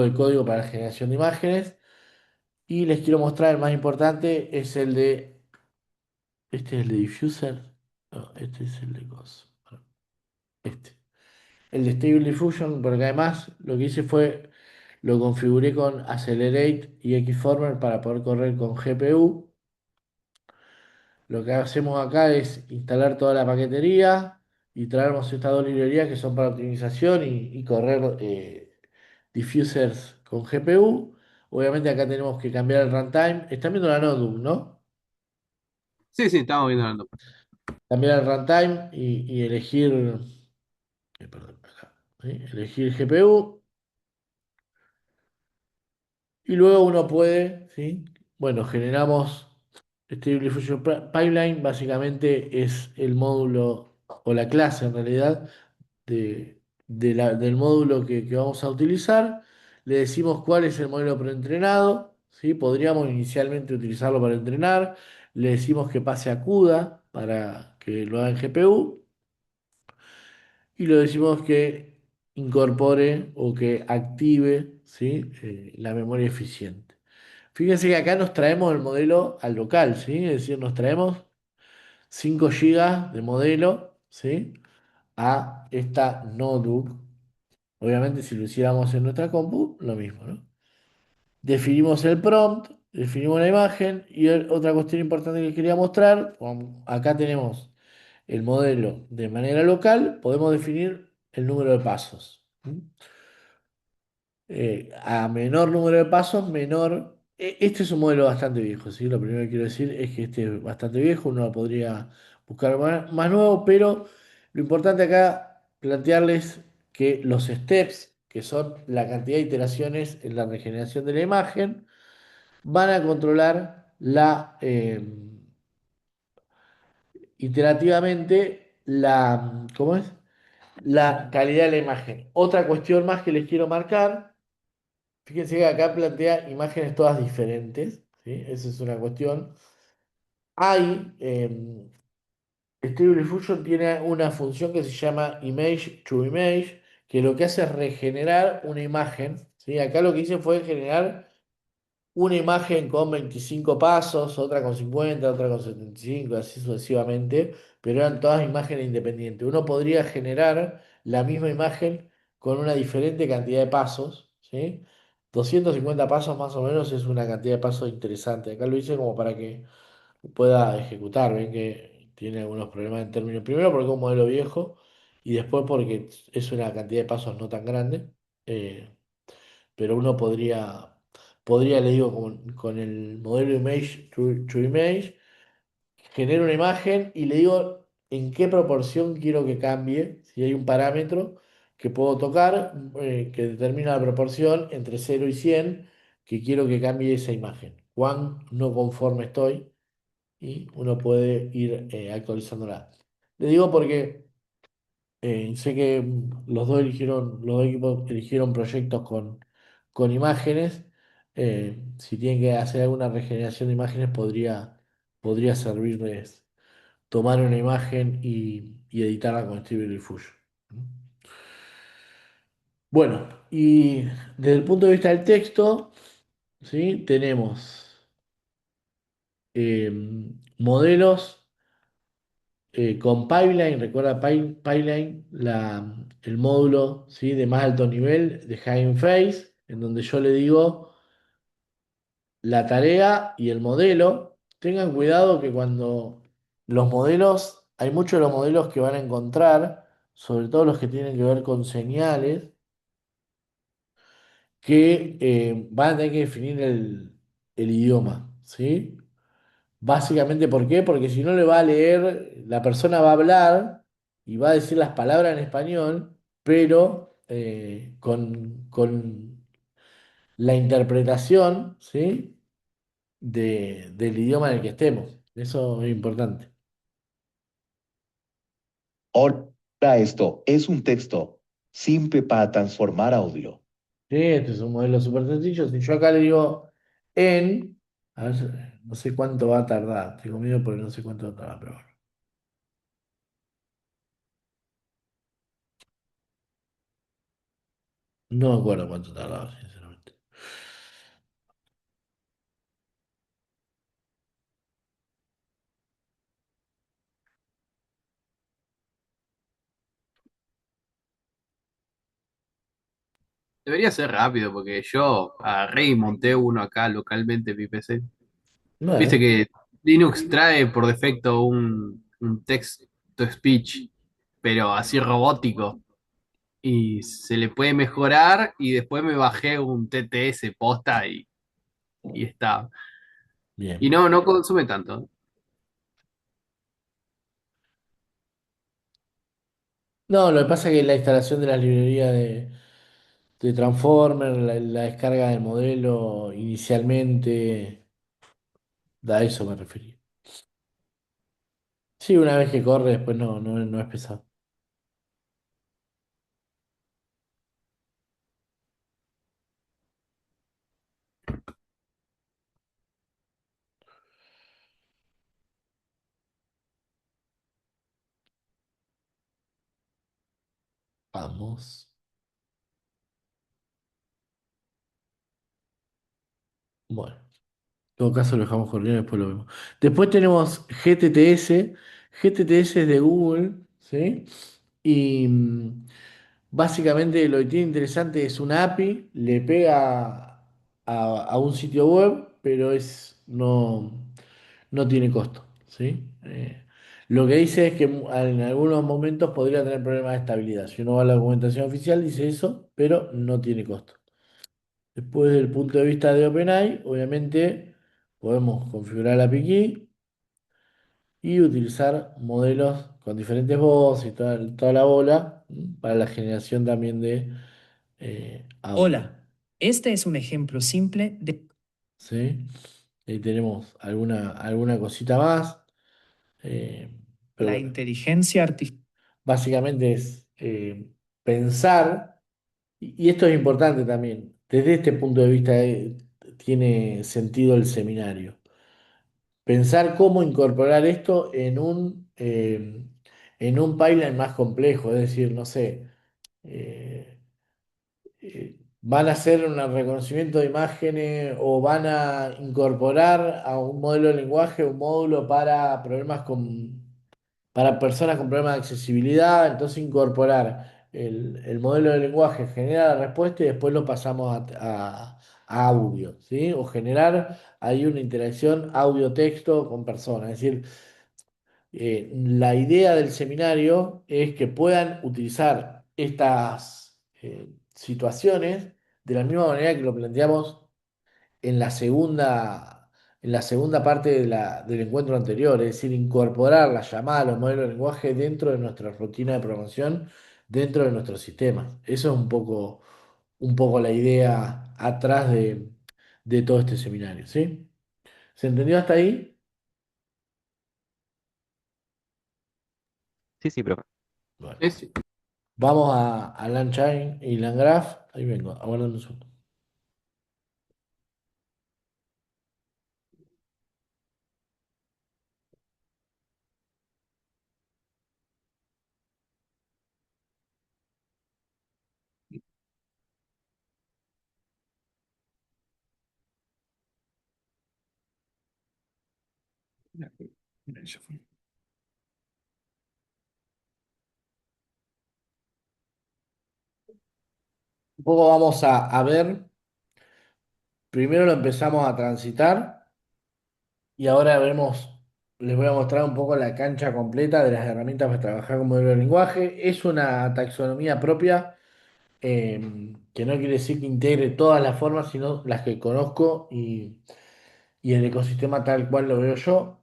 de código para la generación de imágenes. Y les quiero mostrar el más importante, es este es el de Diffuser. No, este es el de Cos. Este. El de Stable Diffusion, porque además lo que hice fue, lo configuré con Accelerate y Xformer para poder correr con GPU. Lo que hacemos acá es instalar toda la paquetería y traernos estas dos librerías que son para optimización y correr diffusers con GPU. Obviamente acá tenemos que cambiar el runtime. Están viendo la notebook, ¿no? Sí, sí, estamos viendo la nota. Cambiar el runtime y elegir, perdón, acá, ¿sí? Elegir GPU. Y luego uno puede, ¿sí? Bueno, generamos Stable Diffusion Pipeline, básicamente es el módulo o la clase en realidad del módulo que vamos a utilizar. Le decimos cuál es el modelo preentrenado, ¿sí? Podríamos inicialmente utilizarlo para entrenar. Le decimos que pase a CUDA para que lo haga en GPU y le decimos que incorpore o que active, ¿sí? La memoria eficiente. Fíjense que acá nos traemos el modelo al local, ¿sí? Es decir, nos traemos 5 gigas de modelo, ¿sí? A esta notebook. Obviamente, si lo hiciéramos en nuestra compu, lo mismo, ¿no? Definimos el prompt, definimos la imagen y otra cuestión importante que quería mostrar, acá tenemos el modelo de manera local, podemos definir el número de pasos. ¿Mm? A menor número de pasos, menor. Este es un modelo bastante viejo, ¿sí? Lo primero que quiero decir es que este es bastante viejo, uno podría buscar más nuevo, pero lo importante acá plantearles que los steps, que son la cantidad de iteraciones en la regeneración de la imagen, van a controlar iterativamente ¿cómo es? La calidad de la imagen. Otra cuestión más que les quiero marcar. Fíjense que acá plantea imágenes todas diferentes, ¿sí? Esa es una cuestión. Stable Diffusion tiene una función que se llama Image to Image, que lo que hace es regenerar una imagen, ¿sí? Acá lo que hice fue generar una imagen con 25 pasos, otra con 50, otra con 75, así sucesivamente, pero eran todas imágenes independientes. Uno podría generar la misma imagen con una diferente cantidad de pasos, ¿sí? 250 pasos más o menos es una cantidad de pasos interesante. Acá lo hice como para que pueda ejecutar. Ven que tiene algunos problemas en términos, primero porque es un modelo viejo y después porque es una cantidad de pasos no tan grande. Eh, pero uno podría, le digo, con el modelo Image to Image, genero una imagen y le digo en qué proporción quiero que cambie, si hay un parámetro que puedo tocar, que determina la proporción entre 0 y 100 que quiero que cambie esa imagen, cuán no conforme estoy y uno puede ir actualizándola. Le digo porque sé que los dos equipos eligieron proyectos con imágenes. Si tienen que hacer alguna regeneración de imágenes, podría servirles tomar una imagen y editarla con Stable Diffusion. Bueno, y desde el punto de vista del texto, ¿sí? Tenemos eh, modelos con Pipeline, recuerda Pipeline, el módulo, ¿sí? De más alto nivel de Hugging Face, en donde yo le digo la tarea y el modelo. Tengan cuidado que cuando los modelos, hay muchos de los modelos que van a encontrar, sobre todo los que tienen que ver con señales, que van a tener que definir el idioma, ¿sí? Básicamente, ¿por qué? Porque si no le va a leer, la persona va a hablar y va a decir las palabras en español, pero con la interpretación, ¿sí? Del idioma en el que estemos. Eso es importante. Ahora esto es un texto simple para transformar audio. ¿Sí? Este es un modelo súper sencillo. Si yo acá le digo a ver, no sé cuánto va a tardar. Tengo miedo porque no sé cuánto va a tardar, pero bueno. No me acuerdo cuánto tardaba, sinceramente. Debería ser rápido porque yo agarré y monté uno acá localmente en mi PC. Viste Bueno, que Linux trae por defecto un text to speech, pero así robótico. Y se le puede mejorar y después me bajé un TTS posta y está. Y bien. no consume tanto. No, lo que pasa es que la instalación de las librerías de Transformer, la descarga del modelo inicialmente, a eso me refería. Sí, una vez que corre, después no es pesado. Vamos. Bueno, en todo caso lo dejamos corriendo y después lo vemos. Después tenemos GTTS. GTTS es de Google, ¿sí? Y básicamente lo que tiene interesante es una API, le pega a un sitio web, pero no tiene costo, ¿sí? Lo que dice es que en algunos momentos podría tener problemas de estabilidad. Si uno va a la documentación oficial, dice eso, pero no tiene costo. Después, desde el punto de vista de OpenAI, obviamente podemos configurar la API Key y utilizar modelos con diferentes voces y toda la bola para la generación también de audio. Hola, este es un ejemplo simple de ¿Sí? Ahí tenemos alguna cosita más. eh, pero la bueno, inteligencia artificial. básicamente es pensar, y esto es importante también, desde este punto de vista tiene sentido el seminario. Pensar cómo incorporar esto en un pipeline más complejo, es decir, no sé. van a hacer un reconocimiento de imágenes o van a incorporar a un modelo de lenguaje un módulo para problemas para personas con problemas de accesibilidad, entonces incorporar el modelo de lenguaje, genera la respuesta y después lo pasamos a audio, ¿sí? O generar ahí una interacción audio-texto con personas. Es decir, la idea del seminario es que puedan utilizar estas situaciones de la misma manera que lo planteamos en en la segunda parte del encuentro anterior, es decir, incorporar la llamada a los modelos de lenguaje dentro de nuestra rutina de programación, dentro de nuestros sistemas. Eso es un poco la idea atrás de todo este seminario, ¿sí? ¿Se entendió hasta ahí? Sí, sí, profe. Bueno, Es- vamos a Langchain y Landgraph. Ahí vengo, aguardame un segundo. Un poco vamos a ver, primero lo empezamos a transitar y ahora vemos, les voy a mostrar un poco la cancha completa de las herramientas para trabajar con modelo de lenguaje. Es una taxonomía propia, que no quiere decir que integre todas las formas, sino las que conozco y el ecosistema tal cual lo veo yo.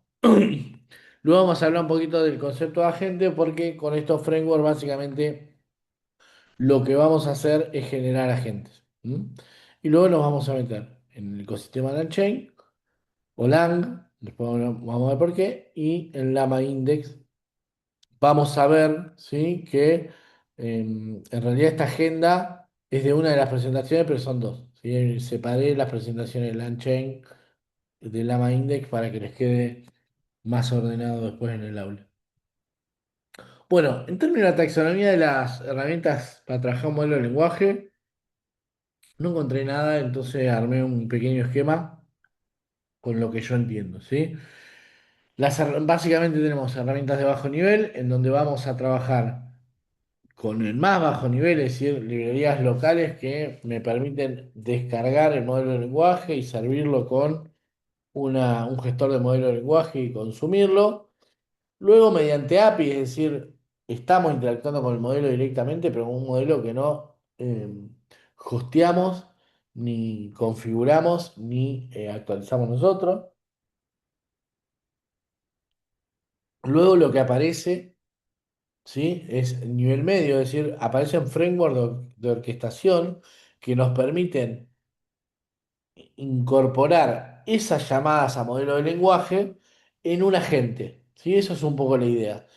Luego vamos a hablar un poquito del concepto de agente, porque con estos frameworks básicamente lo que vamos a hacer es generar agentes. ¿M? Y luego nos vamos a meter en el ecosistema de Unchained o Lang, después vamos a ver por qué, y en Llama Index vamos a ver, ¿sí? Que en realidad esta agenda es de una de las presentaciones, pero son dos, ¿sí? Separé las presentaciones de Unchained de Llama Index para que les quede más ordenado después en el aula. Bueno, en términos de la taxonomía de las herramientas para trabajar un modelo de lenguaje, no encontré nada, entonces armé un pequeño esquema con lo que yo entiendo, ¿sí? Básicamente tenemos herramientas de bajo nivel en donde vamos a trabajar con el más bajo nivel, es decir, librerías locales que me permiten descargar el modelo de lenguaje y servirlo con un gestor de modelo de lenguaje y consumirlo. Luego, mediante API, es decir, estamos interactuando con el modelo directamente, pero con un modelo que no hosteamos, ni configuramos, ni actualizamos nosotros. Luego lo que aparece, ¿sí? Es el nivel medio, es decir, aparecen frameworks de orquestación que nos permiten incorporar esas llamadas a modelo de lenguaje en un agente, ¿sí? Eso es un poco la idea.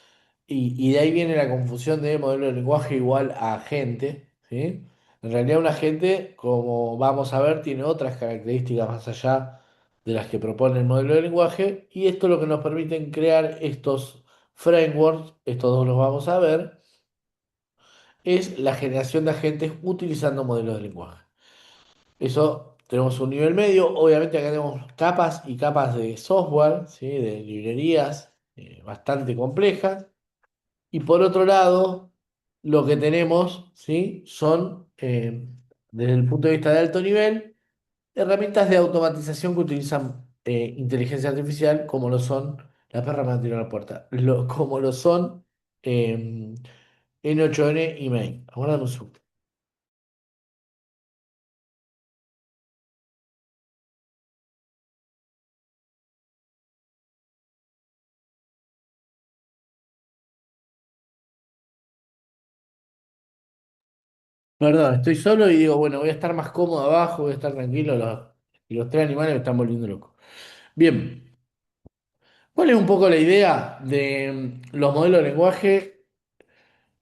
Y de ahí viene la confusión de modelo de lenguaje igual a agente, ¿sí? En realidad un agente, como vamos a ver, tiene otras características más allá de las que propone el modelo de lenguaje, y esto es lo que nos permiten crear estos frameworks, estos dos los vamos a ver, es la generación de agentes utilizando modelos de lenguaje. Eso tenemos un nivel medio, obviamente acá tenemos capas y capas de software, ¿sí? De librerías bastante complejas. Y por otro lado, lo que tenemos, ¿sí? Son, desde el punto de vista de alto nivel, herramientas de automatización que utilizan inteligencia artificial, como lo son, la perra me va a tirar a la puerta, como lo son N8N y Main. Aguardame un segundo. Perdón, estoy solo y digo, bueno, voy a estar más cómodo abajo, voy a estar tranquilo, y los tres animales me están volviendo loco. Bien, ¿cuál es un poco la idea de los modelos de lenguaje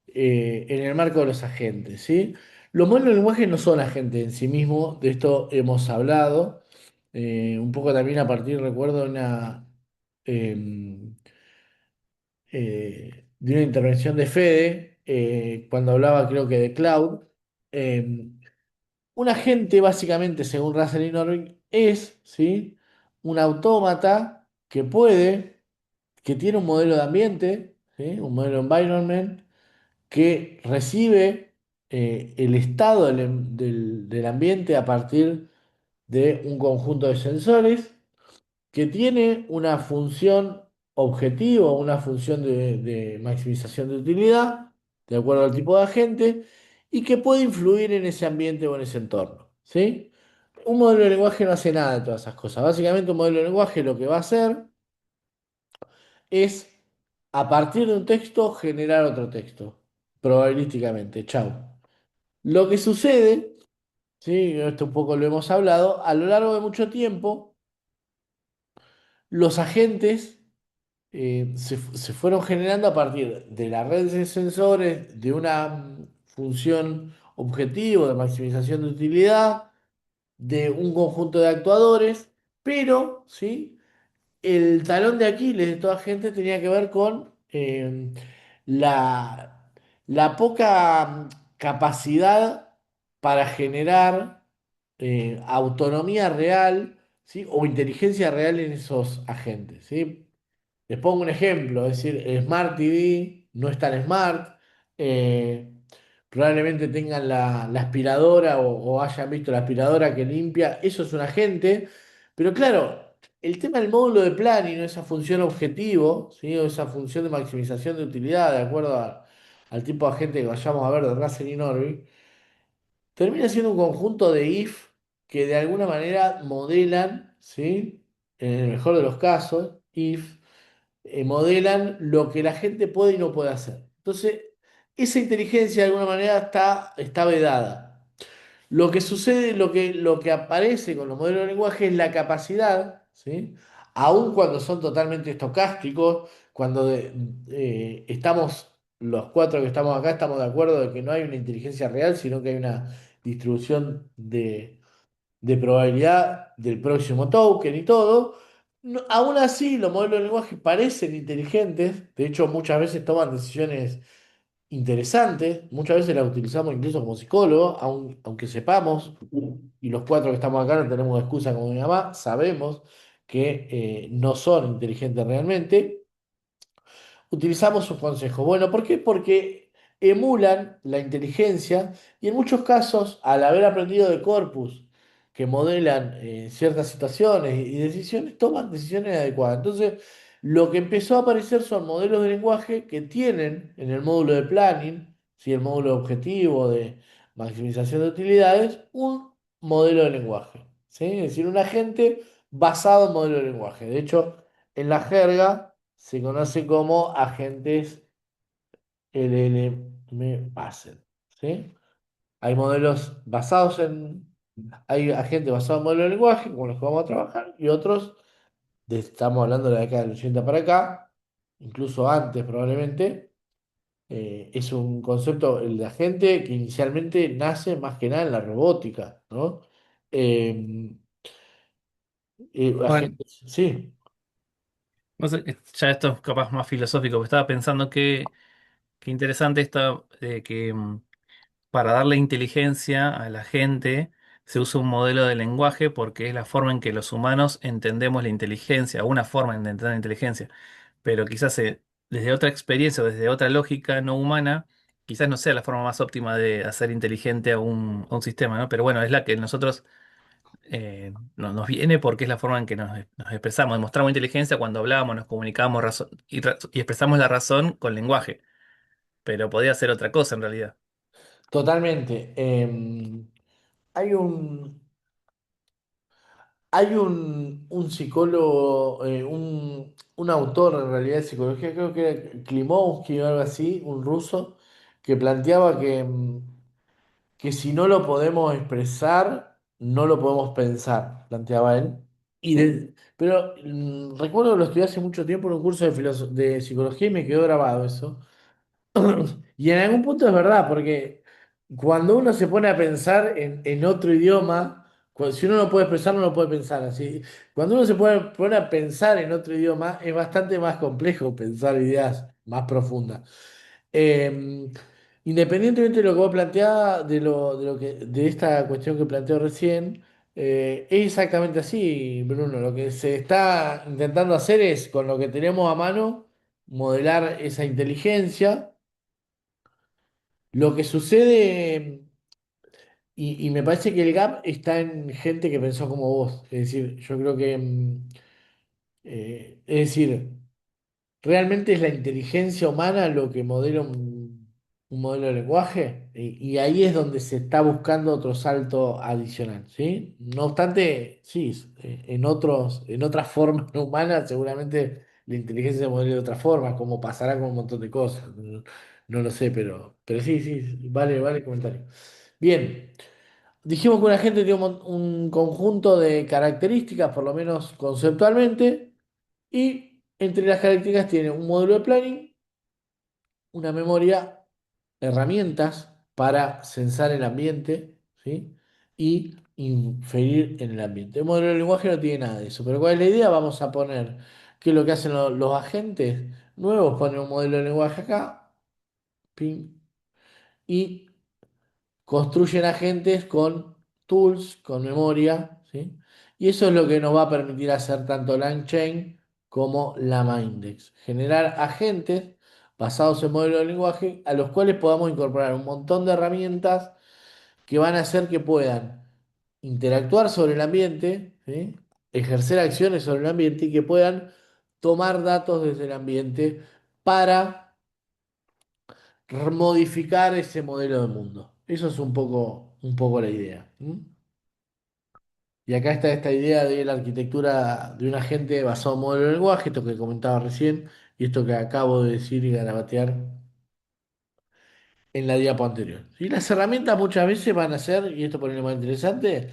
en el marco de los agentes, ¿sí? Los modelos de lenguaje no son agentes en sí mismos, de esto hemos hablado, un poco también a partir, recuerdo, em, de una intervención de Fede, cuando hablaba creo que de cloud. Un agente, básicamente, según Russell y Norvig, es, ¿sí?, un autómata que tiene un modelo de ambiente, ¿sí?, un modelo environment, que recibe el estado del ambiente a partir de un conjunto de sensores que tiene una función objetiva, una función de maximización de utilidad, de acuerdo al tipo de agente, y que puede influir en ese ambiente o en ese entorno, ¿sí? Un modelo de lenguaje no hace nada de todas esas cosas. Básicamente un modelo de lenguaje lo que va a hacer es, a partir de un texto, generar otro texto, probabilísticamente. Chau. Lo que sucede, ¿sí?, esto un poco lo hemos hablado, a lo largo de mucho tiempo, los agentes se fueron generando a partir de la red de sensores, de una función objetivo de maximización de utilidad, de un conjunto de actuadores, pero, ¿sí?, el talón de Aquiles de toda gente tenía que ver con la, la poca capacidad para generar autonomía real, ¿sí?, o inteligencia real en esos agentes, ¿sí? Les pongo un ejemplo, es decir, el Smart TV no es tan smart, eh, probablemente tengan la aspiradora o hayan visto la aspiradora que limpia, eso es un agente, pero claro, el tema del módulo de planning, o esa función objetivo, ¿sí?, o esa función de maximización de utilidad, de acuerdo al tipo de agente que vayamos a ver de Russell y Norvig, termina siendo un conjunto de if que de alguna manera modelan, ¿sí?, en el mejor de los casos, if modelan lo que la gente puede y no puede hacer. Entonces, esa inteligencia de alguna manera está vedada. Lo que sucede, lo que aparece con los modelos de lenguaje es la capacidad, ¿sí?, aun cuando son totalmente estocásticos, cuando estamos, los cuatro que estamos acá, estamos de acuerdo de que no hay una inteligencia real, sino que hay una distribución de probabilidad del próximo token y todo. Aún así, los modelos de lenguaje parecen inteligentes, de hecho muchas veces toman decisiones interesantes, muchas veces las utilizamos incluso como psicólogos, aunque sepamos, y los cuatro que estamos acá no tenemos excusa como mi mamá, sabemos que no son inteligentes realmente. Utilizamos sus consejos. Bueno, ¿por qué? Porque emulan la inteligencia y en muchos casos, al haber aprendido de corpus que modelan ciertas situaciones y decisiones, toman decisiones adecuadas. Entonces, lo que empezó a aparecer son modelos de lenguaje que tienen en el módulo de planning, ¿sí?, el módulo de objetivo de maximización de utilidades, un modelo de lenguaje, ¿sí? Es decir, un agente basado en modelo de lenguaje. De hecho, en la jerga se conoce como agentes LLM Based, ¿sí? Hay modelos basados hay agentes basados en modelos de lenguaje, con los que vamos a trabajar, y otros, estamos hablando de la década del 80 para acá, incluso antes probablemente, es un concepto, el de agente, que inicialmente nace más que nada en la robótica, ¿no? Eh, Bueno, agentes, sí. no sé, ya esto es capaz más filosófico, porque estaba pensando que interesante esto de que para darle inteligencia a la gente se usa un modelo de lenguaje porque es la forma en que los humanos entendemos la inteligencia, una forma de entender la inteligencia. Pero quizás desde otra experiencia o desde otra lógica no humana, quizás no sea la forma más óptima de hacer inteligente a un sistema, ¿no? Pero bueno, es la que nosotros nos viene porque es la forma en que nos expresamos. Demostramos inteligencia cuando hablamos, nos comunicamos y expresamos la razón con lenguaje. Pero podría ser otra cosa en realidad. Totalmente. Hay un, hay un psicólogo, un autor en realidad de psicología, creo que era Klimovsky o algo así, un ruso, que planteaba que si no lo podemos expresar, no lo podemos pensar, planteaba él. Pero recuerdo que lo estudié hace mucho tiempo en un curso de psicología y me quedó grabado eso. Y en algún punto es verdad, porque cuando uno se pone a pensar en otro idioma, si uno no puede expresar, no lo puede pensar así. Cuando uno se pone a pensar en otro idioma, es bastante más complejo pensar ideas más profundas. Eh, Independientemente de lo que vos planteás, de esta cuestión que planteo recién, es exactamente así, Bruno. Lo que se está intentando hacer es, con lo que tenemos a mano, modelar esa inteligencia. Lo que sucede, y me parece que el gap está en gente que pensó como vos. Es decir, yo creo que, es decir, ¿realmente es la inteligencia humana lo que modela un modelo de lenguaje? Y ahí es donde se está buscando otro salto adicional, ¿sí? No obstante, sí, en otras formas no humanas seguramente la inteligencia se modela de otra forma, como pasará con un montón de cosas. No, no lo sé, pero sí, sí, vale el comentario. Bien, dijimos que una gente tiene un conjunto de características, por lo menos conceptualmente. Y entre las características tiene un módulo de planning, una memoria, herramientas para censar el ambiente, ¿sí? Y inferir en el ambiente. El modelo de lenguaje no tiene nada de eso. Pero ¿cuál es la idea? Vamos a poner qué es lo que hacen los agentes nuevos, ponen un modelo de lenguaje acá, pim, y construyen agentes con tools, con memoria, ¿sí? Y eso es lo que nos va a permitir hacer tanto LangChain como LlamaIndex. Generar agentes basados en modelos de lenguaje a los cuales podamos incorporar un montón de herramientas que van a hacer que puedan interactuar sobre el ambiente, ¿sí? Ejercer acciones sobre el ambiente y que puedan tomar datos desde el ambiente para modificar ese modelo de mundo. Eso es un poco la idea. ¿M? Y acá está esta idea de la arquitectura de un agente basado en modelo de lenguaje, esto que comentaba recién, y esto que acabo de decir y garabatear en la diapo anterior. Y las herramientas muchas veces van a ser, y esto pone lo más interesante,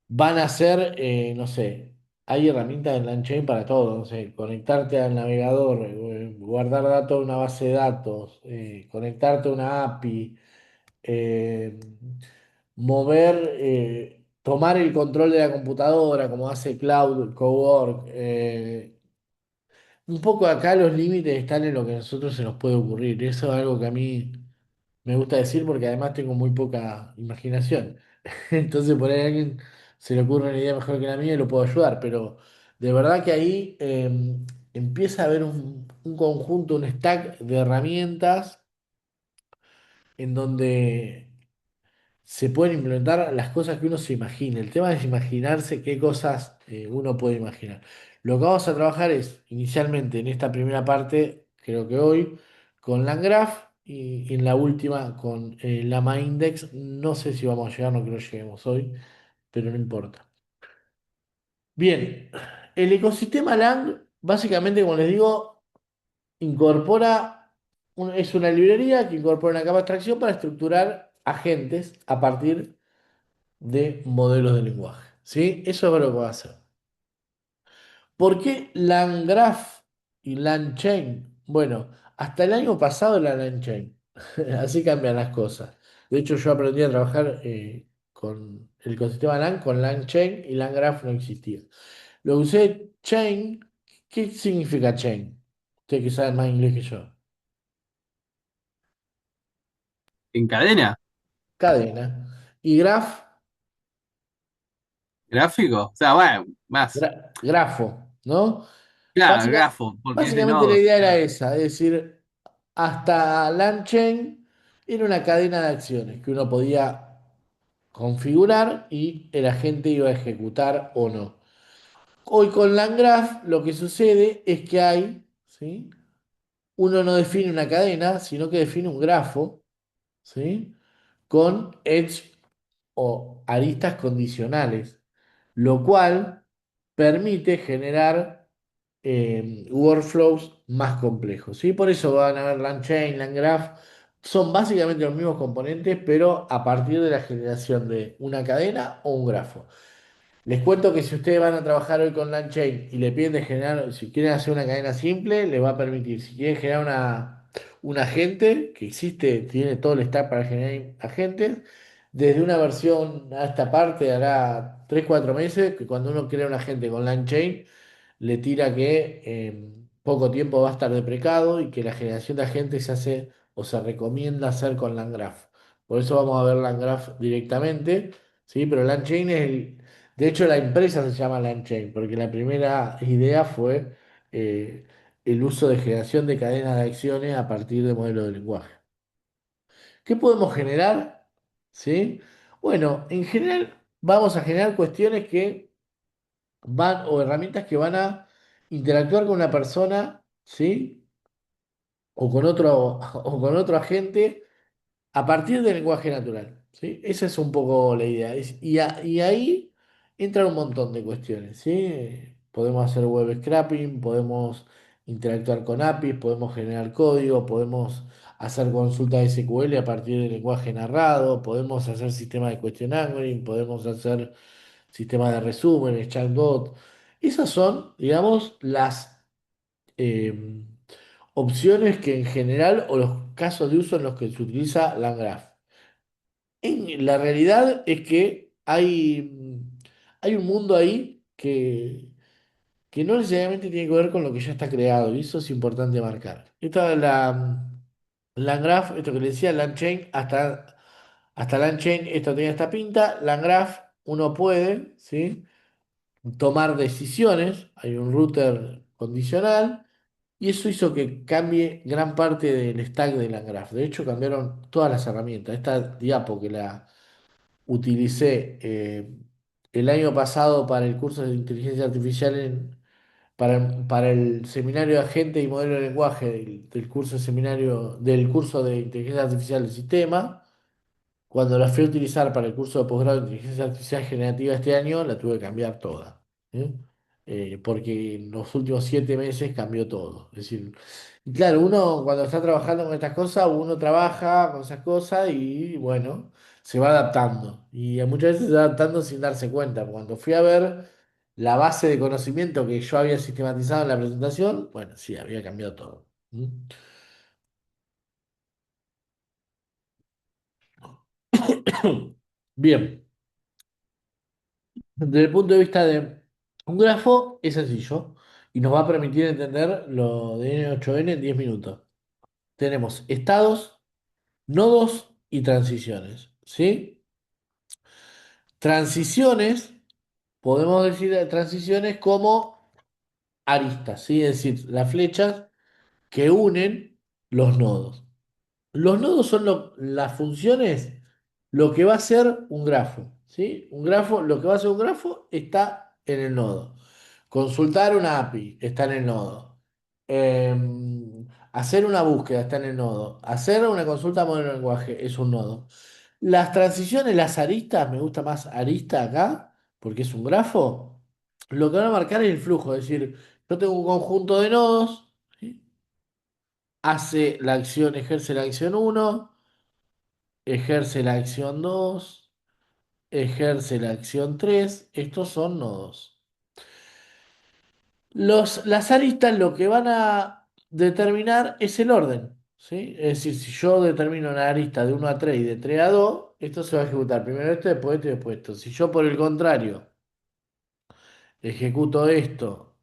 van a ser, no sé, hay herramientas en LangChain para todo, no sé, conectarte al navegador, guardar datos en una base de datos, conectarte a una API, eh, tomar el control de la computadora, como hace Cloud, Cowork. Un poco acá los límites están en lo que a nosotros se nos puede ocurrir. Eso es algo que a mí me gusta decir porque además tengo muy poca imaginación. Entonces por ahí a alguien se le ocurre una idea mejor que la mía y lo puedo ayudar. Pero de verdad que ahí empieza a haber un conjunto, un stack de herramientas en donde se pueden implementar las cosas que uno se imagine. El tema es imaginarse qué cosas uno puede imaginar. Lo que vamos a trabajar es, inicialmente, en esta primera parte, creo que hoy, con LangGraph y en la última con LlamaIndex. No sé si vamos a llegar, no creo que lleguemos hoy, pero no importa. Bien, el ecosistema Lang, básicamente, como les digo, es una librería que incorpora una capa de abstracción para estructurar agentes a partir de modelos de lenguaje. ¿Sí? Eso es lo que va a hacer. ¿Por qué LangGraph y LangChain? Bueno, hasta el año pasado era LangChain. Así cambian las cosas. De hecho, yo aprendí a trabajar con el ecosistema Lang, con LangChain y LangGraph no existía. Lo usé chain. ¿Qué significa chain? Usted que sabe más inglés que yo. En cadena, Cadena. Y graph, gráfico, o sea, bueno, más. grafo, ¿no? Claro, el Básica- grafo, porque es de Básicamente la nodos, idea era claro. esa, es decir, hasta LangChain era una cadena de acciones que uno podía configurar y el agente iba a ejecutar o no. Hoy con LangGraph lo que sucede es que hay, ¿sí? Uno no define una cadena, sino que define un grafo, ¿sí? Con edge o aristas condicionales, lo cual permite generar workflows más complejos, ¿sí? Por eso van a ver LangChain, LangGraph, son básicamente los mismos componentes, pero a partir de la generación de una cadena o un grafo. Les cuento que si ustedes van a trabajar hoy con LangChain y le piden de generar, si quieren hacer una cadena simple, les va a permitir. Si quieren generar un agente que existe, tiene todo el stack para generar agentes, desde una versión a esta parte hará 3 4 meses, que cuando uno crea un agente con LangChain, le tira que en poco tiempo va a estar deprecado y que la generación de agentes se hace o se recomienda hacer con LangGraph. Por eso vamos a ver LangGraph directamente, ¿sí? Pero LangChain de hecho la empresa se llama LangChain, porque la primera idea fue el uso de generación de cadenas de acciones a partir de modelos de lenguaje. ¿Qué podemos generar? ¿Sí? Bueno, en general vamos a generar cuestiones que van, o herramientas que van a interactuar con una persona, ¿sí? O con otro agente a partir del lenguaje natural, ¿sí? Esa es un poco la idea. Y ahí entran un montón de cuestiones, ¿sí? Podemos hacer web scraping, podemos interactuar con APIs, podemos generar código, podemos hacer consultas SQL a partir del lenguaje narrado, podemos hacer sistemas de question angling, podemos hacer sistemas de resúmenes, chatbot. Esas son, digamos, las eh, opciones que en general o los casos de uso en los que se utiliza LangGraph. La realidad es que hay un mundo ahí que no necesariamente tiene que ver con lo que ya está creado, y eso es importante marcar. Esta es LangGraph, esto que le decía, LangChain, hasta LangChain esto tenía esta pinta. LangGraph uno puede, ¿sí? tomar decisiones, hay un router condicional, y eso hizo que cambie gran parte del stack de LangGraph. De hecho, cambiaron todas las herramientas. Esta diapo que la utilicé el año pasado para el curso de inteligencia artificial para el seminario de agente y modelo de lenguaje del curso de inteligencia artificial del sistema. Cuando la fui a utilizar para el curso de posgrado de inteligencia artificial generativa este año, la tuve que cambiar toda. ¿Eh? Porque en los últimos 7 meses cambió todo. Es decir, y claro, uno cuando está trabajando con estas cosas, uno trabaja con esas cosas y bueno, se va adaptando. Y muchas veces se va adaptando sin darse cuenta. Cuando fui a ver la base de conocimiento que yo había sistematizado en la presentación, bueno, sí, había cambiado todo. ¿Mm? Bien. Desde el punto de vista de un grafo, es sencillo y nos va a permitir entender lo de N8N en 10 minutos. Tenemos estados, nodos y transiciones, ¿sí? Transiciones, podemos decir de transiciones como aristas, ¿sí? Es decir, las flechas que unen los nodos. Los nodos son las funciones, lo que va a ser un grafo, ¿sí? Un grafo, lo que va a ser un grafo está en el nodo. Consultar una API está en el nodo. Hacer una búsqueda está en el nodo. Hacer una consulta modelo de lenguaje es un nodo. Las transiciones, las aristas, me gusta más arista acá, porque es un grafo. Lo que van a marcar es el flujo, es decir, yo tengo un conjunto de nodos, ¿sí? Hace la acción, ejerce la acción uno, ejerce la acción 2, ejerce la acción 3. Estos son nodos. Las aristas lo que van a determinar es el orden, ¿sí? Es decir, si yo determino una arista de 1 a 3 y de 3 a 2, esto se va a ejecutar primero esto, después esto y después esto. Si yo por el contrario ejecuto esto,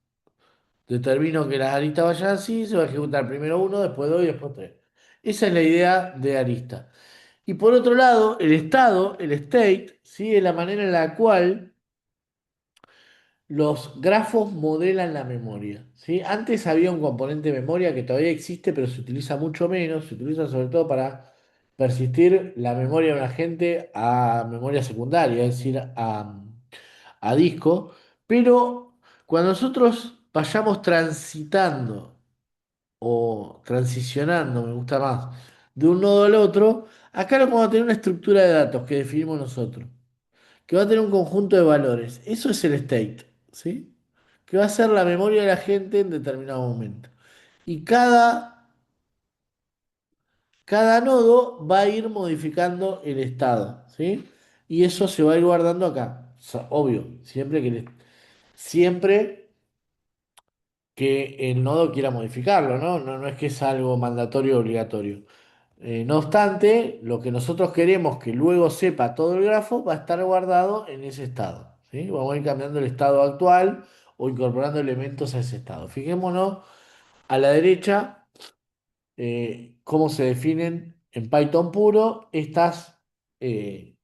determino que las aristas vayan así, se va a ejecutar primero uno, después 2 y después 3. Esa es la idea de arista. Y por otro lado, el estado, el state, ¿sí? Es la manera en la cual los grafos modelan la memoria, ¿sí? Antes había un componente de memoria que todavía existe, pero se utiliza mucho menos, se utiliza sobre todo para persistir la memoria de un agente a memoria secundaria, es decir, a disco. Pero cuando nosotros vayamos transitando o transicionando, me gusta más, de un nodo al otro, acá lo vamos a tener una estructura de datos que definimos nosotros, que va a tener un conjunto de valores. Eso es el state, ¿sí? Que va a ser la memoria de la gente en determinado momento. Y cada nodo va a ir modificando el estado, ¿sí? Y eso se va a ir guardando acá. O sea, obvio, siempre que el nodo quiera modificarlo, ¿no? No, no es que es algo mandatorio o obligatorio. No obstante, lo que nosotros queremos que luego sepa todo el grafo va a estar guardado en ese estado, ¿sí? Vamos a ir cambiando el estado actual o incorporando elementos a ese estado. Fijémonos a la derecha cómo se definen en Python puro eh,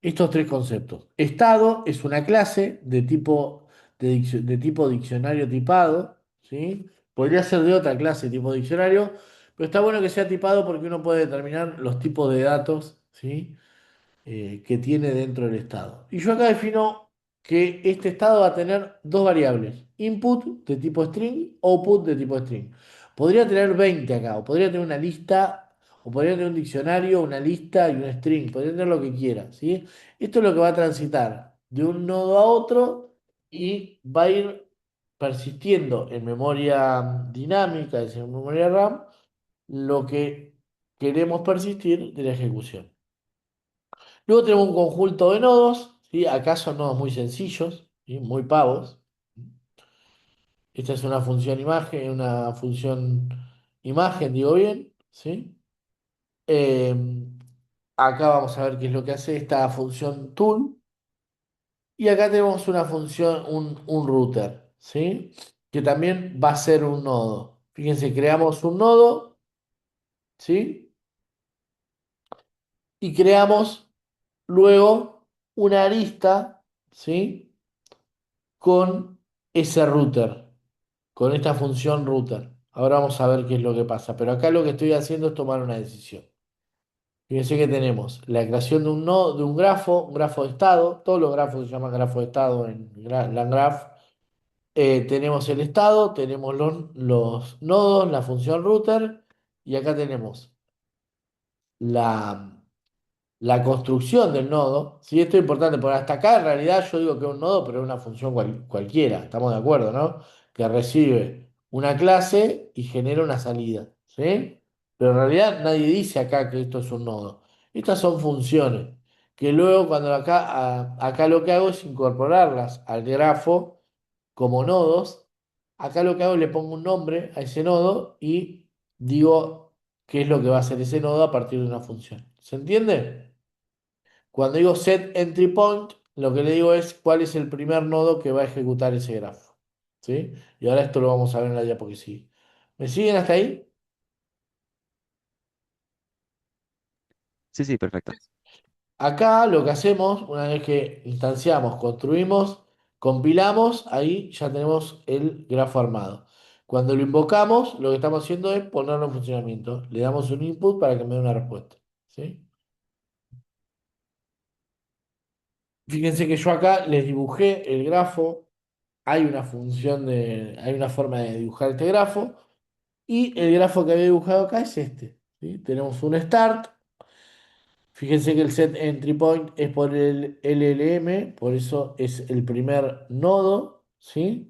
estos tres conceptos. Estado es una clase de tipo diccionario tipado, ¿sí? Podría ser de otra clase tipo diccionario, pero está bueno que sea tipado porque uno puede determinar los tipos de datos, ¿sí? Que tiene dentro del estado. Y yo acá defino que este estado va a tener dos variables, input de tipo string, output de tipo string. Podría tener 20 acá, o podría tener una lista, o podría tener un diccionario, una lista y un string, podría tener lo que quiera, ¿sí? Esto es lo que va a transitar de un nodo a otro y va a ir persistiendo en memoria dinámica, es decir, en memoria RAM, lo que queremos persistir de la ejecución. Luego tenemos un conjunto de nodos, ¿sí? Acá son nodos muy sencillos, ¿sí? Muy pavos. Esta es una función imagen, digo bien, ¿sí? Eh, Acá vamos a ver qué es lo que hace esta función tool. Y acá tenemos una función, un router, ¿sí? Que también va a ser un nodo. Fíjense, creamos un nodo, ¿sí? Y creamos luego una arista, ¿sí? Con ese router, con esta función router. Ahora vamos a ver qué es lo que pasa. Pero acá lo que estoy haciendo es tomar una decisión. Fíjense que tenemos la creación de un nodo, de un grafo de estado. Todos los grafos se llaman grafo de estado en LangGraph. Tenemos el estado, tenemos los nodos, la función router. Y acá tenemos la, la construcción del nodo. ¿Sí? Esto es importante, porque hasta acá en realidad yo digo que es un nodo, pero es una función cualquiera, estamos de acuerdo, ¿no? Que recibe una clase y genera una salida, ¿sí? Pero en realidad nadie dice acá que esto es un nodo. Estas son funciones que luego cuando acá lo que hago es incorporarlas al grafo como nodos. Acá lo que hago es le pongo un nombre a ese nodo y digo qué es lo que va a hacer ese nodo a partir de una función. ¿Se entiende? Cuando digo set entry point, lo que le digo es cuál es el primer nodo que va a ejecutar ese grafo. ¿Sí? Y ahora esto lo vamos a ver en la diapositiva. ¿Me siguen hasta ahí? Sí, sí, perfecto. Acá lo que hacemos, una vez que instanciamos, construimos, compilamos, ahí ya tenemos el grafo armado. Cuando lo invocamos, lo que estamos haciendo es ponerlo en funcionamiento. Le damos un input para que me dé una respuesta. ¿Sí? Fíjense que yo acá les dibujé el grafo. Hay una forma de dibujar este grafo. Y el grafo que había dibujado acá es este. ¿Sí? Tenemos un start. Fíjense que el set entry point es por el LLM, por eso es el primer nodo. ¿Sí?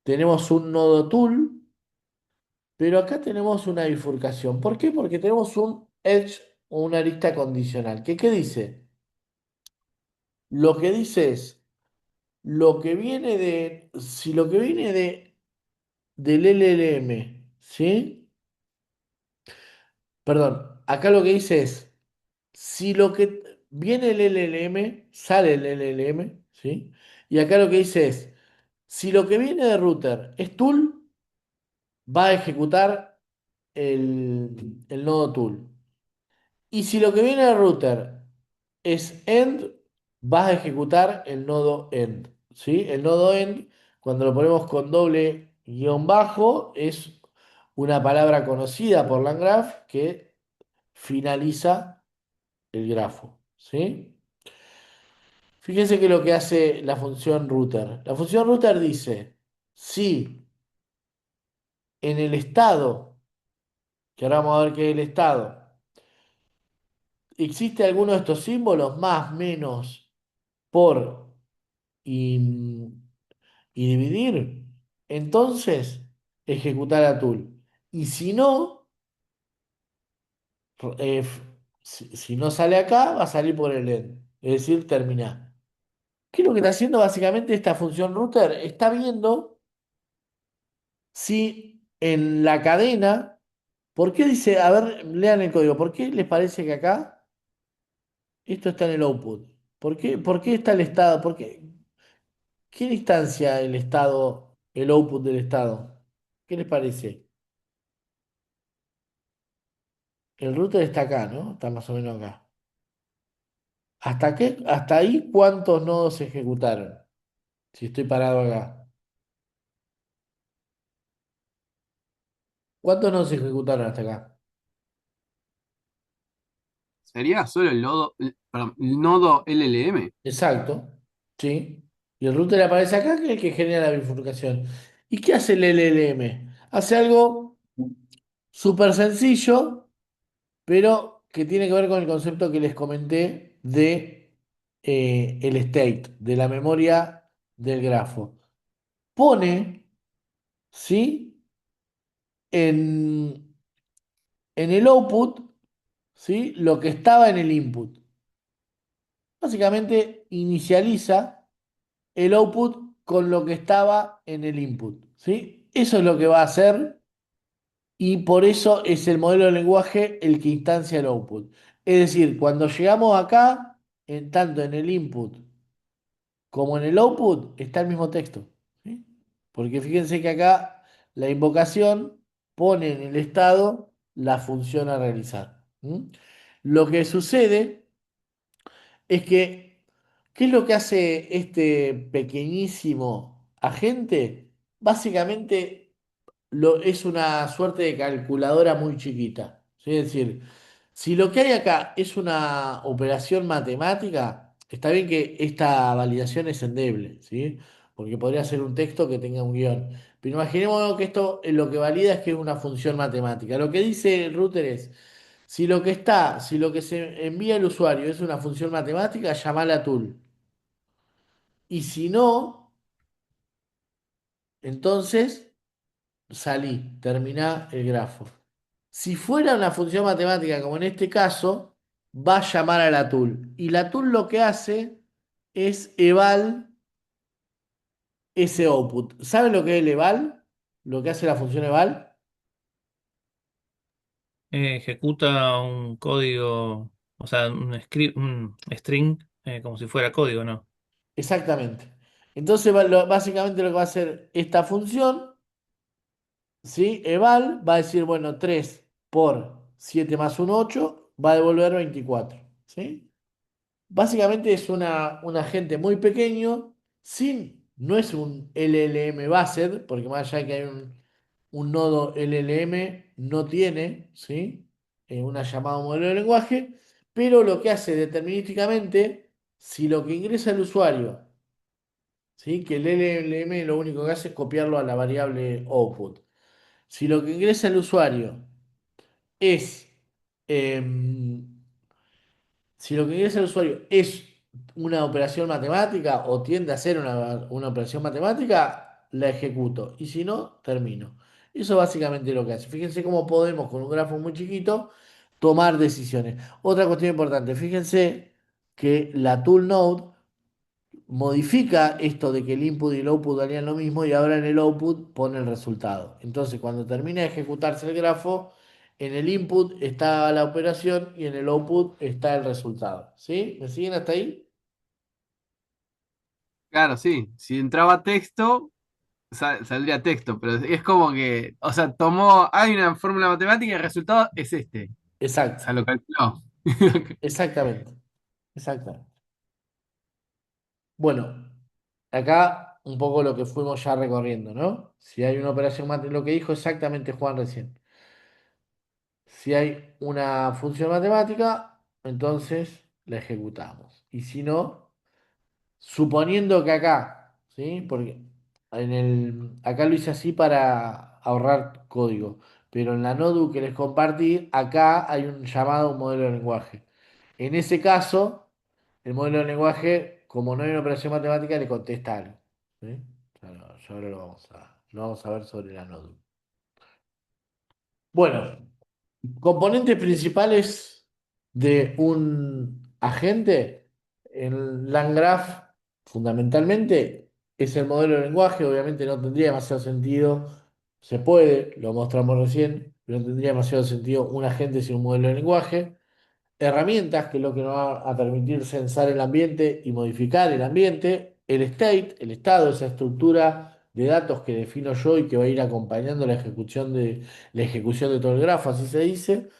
Tenemos un nodo tool, pero acá tenemos una bifurcación. ¿Por qué? Porque tenemos un edge o una arista condicional. ¿Qué dice? Lo que dice es, si lo que viene del LLM, ¿sí? Perdón, acá lo que dice es, si lo que viene el LLM, sale el LLM, ¿sí? Y acá lo que dice es, si lo que viene de router es tool, va a ejecutar el nodo tool. Y si lo que viene de router es end, vas a ejecutar el nodo end, ¿sí? El nodo end, cuando lo ponemos con doble guión bajo, es una palabra conocida por LangGraph que finaliza el grafo, ¿sí? Fíjense que lo que hace la función router. La función router dice, si en el estado, que ahora vamos a ver qué es el estado, existe alguno de estos símbolos, más, menos, por y, y dividir, entonces ejecutar a tool. Y si no, si no sale acá, va a salir por el end, es decir, terminar. ¿Qué es lo que está haciendo básicamente esta función router? Está viendo si en la cadena, ¿por qué dice, a ver, lean el código, ¿por qué les parece que acá esto está en el output? Por qué está el estado? ¿Quién instancia el estado, el output del estado? ¿Qué les parece? El router está acá, ¿no? Está más o menos acá. ¿Hasta ahí cuántos nodos se ejecutaron? Si estoy parado acá. ¿Cuántos nodos se ejecutaron hasta acá? Sería solo perdón, el nodo LLM. Exacto. ¿Sí? Y el router aparece acá, que es el que genera la bifurcación. ¿Y qué hace el LLM? Hace algo súper sencillo, pero que tiene que ver con el concepto que les comenté de el state, de la memoria del grafo. Pone, ¿sí? En, en el output, ¿sí? Lo que estaba en el input. Básicamente inicializa el output con lo que estaba en el input, ¿sí? Eso es lo que va a hacer y por eso es el modelo de lenguaje el que instancia el output. Es decir, cuando llegamos acá, tanto en el input como en el output, está el mismo texto, ¿sí? Porque fíjense que acá la invocación pone en el estado la función a realizar. ¿M? Lo que sucede es que, ¿qué es lo que hace este pequeñísimo agente? Básicamente es una suerte de calculadora muy chiquita. ¿Sí? Es decir, si lo que hay acá es una operación matemática, está bien que esta validación es endeble, ¿sí? Porque podría ser un texto que tenga un guión. Pero imaginemos que esto lo que valida es que es una función matemática. Lo que dice el router es, si lo que se envía al usuario es una función matemática, llamala tool. Y si no, entonces salí, terminá el grafo. Si fuera una función matemática, como en este caso, va a llamar a la tool. Y la tool lo que hace es eval ese output. ¿Saben lo que es el eval? Lo que hace la función eval. Ejecuta un código, o sea, un string, como si fuera código, ¿no? Exactamente. Entonces, básicamente lo que va a hacer esta función, ¿sí? Eval va a decir, bueno, 3 por 7 más un 8 va a devolver 24. ¿Sí? Básicamente es un agente muy pequeño, no es un LLM based, porque más allá de que hay un nodo LLM, no tiene, ¿sí? Una llamada modelo de lenguaje, pero lo que hace determinísticamente, si lo que ingresa el usuario, ¿sí? Que el LLM lo único que hace es copiarlo a la variable output. Si lo que ingresa el usuario es... em, si lo que quiere hacer el usuario es una operación matemática o tiende a ser una operación matemática, la ejecuto. Y si no, termino. Eso es básicamente lo que hace. Fíjense cómo podemos, con un grafo muy chiquito, tomar decisiones. Otra cuestión importante, fíjense que la tool node modifica esto de que el input y el output valían lo mismo y ahora en el output pone el resultado. Entonces, cuando termina de ejecutarse el grafo, en el input está la operación y en el output está el resultado. ¿Sí? ¿Me siguen hasta ahí? Claro, sí. Si entraba texto, saldría texto, pero es como que, o sea, hay una fórmula matemática y el resultado es este. O Exacto, sea, lo calculó. exactamente, exactamente. Bueno, acá un poco lo que fuimos ya recorriendo, ¿no? Si hay una operación matemática, lo que dijo exactamente Juan recién. Si hay una función matemática, entonces la ejecutamos. Y si no, suponiendo que acá, ¿sí? Porque acá lo hice así para ahorrar código, pero en la nodu que les compartí, acá hay un llamado a un modelo de lenguaje. En ese caso, el modelo de lenguaje, como no hay una operación matemática, le contesta algo. ¿Sí? Ya ahora lo vamos a ver sobre la nodu. Bueno. Componentes principales de un agente, el LangGraph fundamentalmente es el modelo de lenguaje, obviamente no tendría demasiado sentido, se puede, lo mostramos recién, pero no tendría demasiado sentido un agente sin un modelo de lenguaje. Herramientas, que es lo que nos va a permitir censar el ambiente y modificar el ambiente, el state, el estado, esa estructura de datos que defino yo y que va a ir acompañando la ejecución de todo el grafo, así se dice.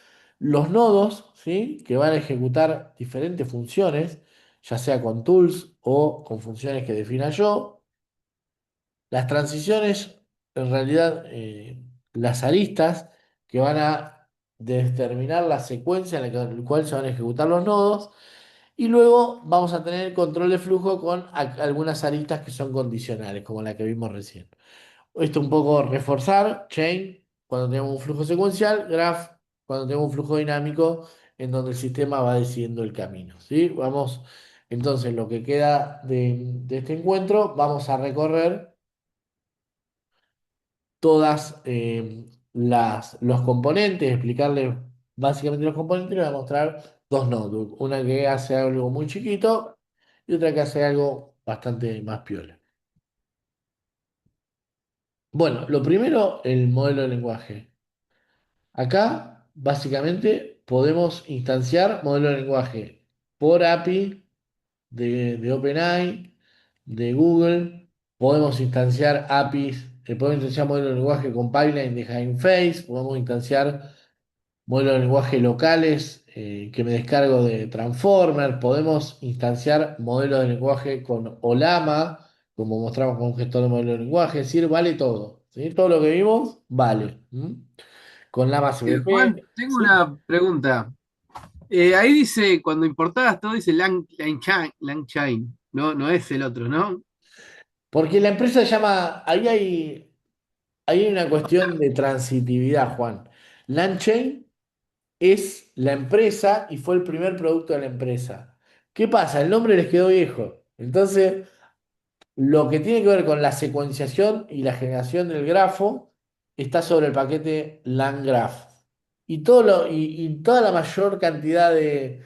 los nodos, ¿sí? Que van a ejecutar diferentes funciones, ya sea con tools o con funciones que defina yo. Las transiciones, en realidad, las aristas que van a determinar la secuencia en la cual se van a ejecutar los nodos. Y luego vamos a tener el control de flujo con algunas aristas que son condicionales, como la que vimos recién. Esto un poco reforzar, chain, cuando tenemos un flujo secuencial, graph, cuando tenemos un flujo dinámico, en donde el sistema va decidiendo el camino. ¿Sí? Vamos, entonces, lo que queda de este encuentro, vamos a recorrer todas los componentes, explicarles básicamente los componentes, y les voy a mostrar dos notebooks. Una que hace algo muy chiquito y otra que hace algo bastante más piola. Bueno, lo primero, el modelo de lenguaje. Acá, básicamente, podemos instanciar modelo de lenguaje por API de OpenAI, de Google. Podemos instanciar APIs, podemos instanciar modelo de lenguaje con pipeline de Hugging Face. Podemos instanciar modelos de lenguaje locales que me descargo de Transformer. Podemos instanciar modelos de lenguaje con Olama, como mostramos con un gestor de modelo de lenguaje. Es decir, vale todo. ¿Sí? Todo lo que vimos, vale. ¿Mm? Con Lama Juan, CVP. tengo ¿Sí? una pregunta. Ahí dice, cuando importabas todo, dice Langchain. No, no es el otro, ¿no? Porque la empresa se llama, ahí hay una cuestión de transitividad, Juan. LangChain es la empresa y fue el primer producto de la empresa. ¿Qué pasa? El nombre les quedó viejo. Entonces, lo que tiene que ver con la secuenciación y la generación del grafo está sobre el paquete LangGraph. Y toda la mayor cantidad de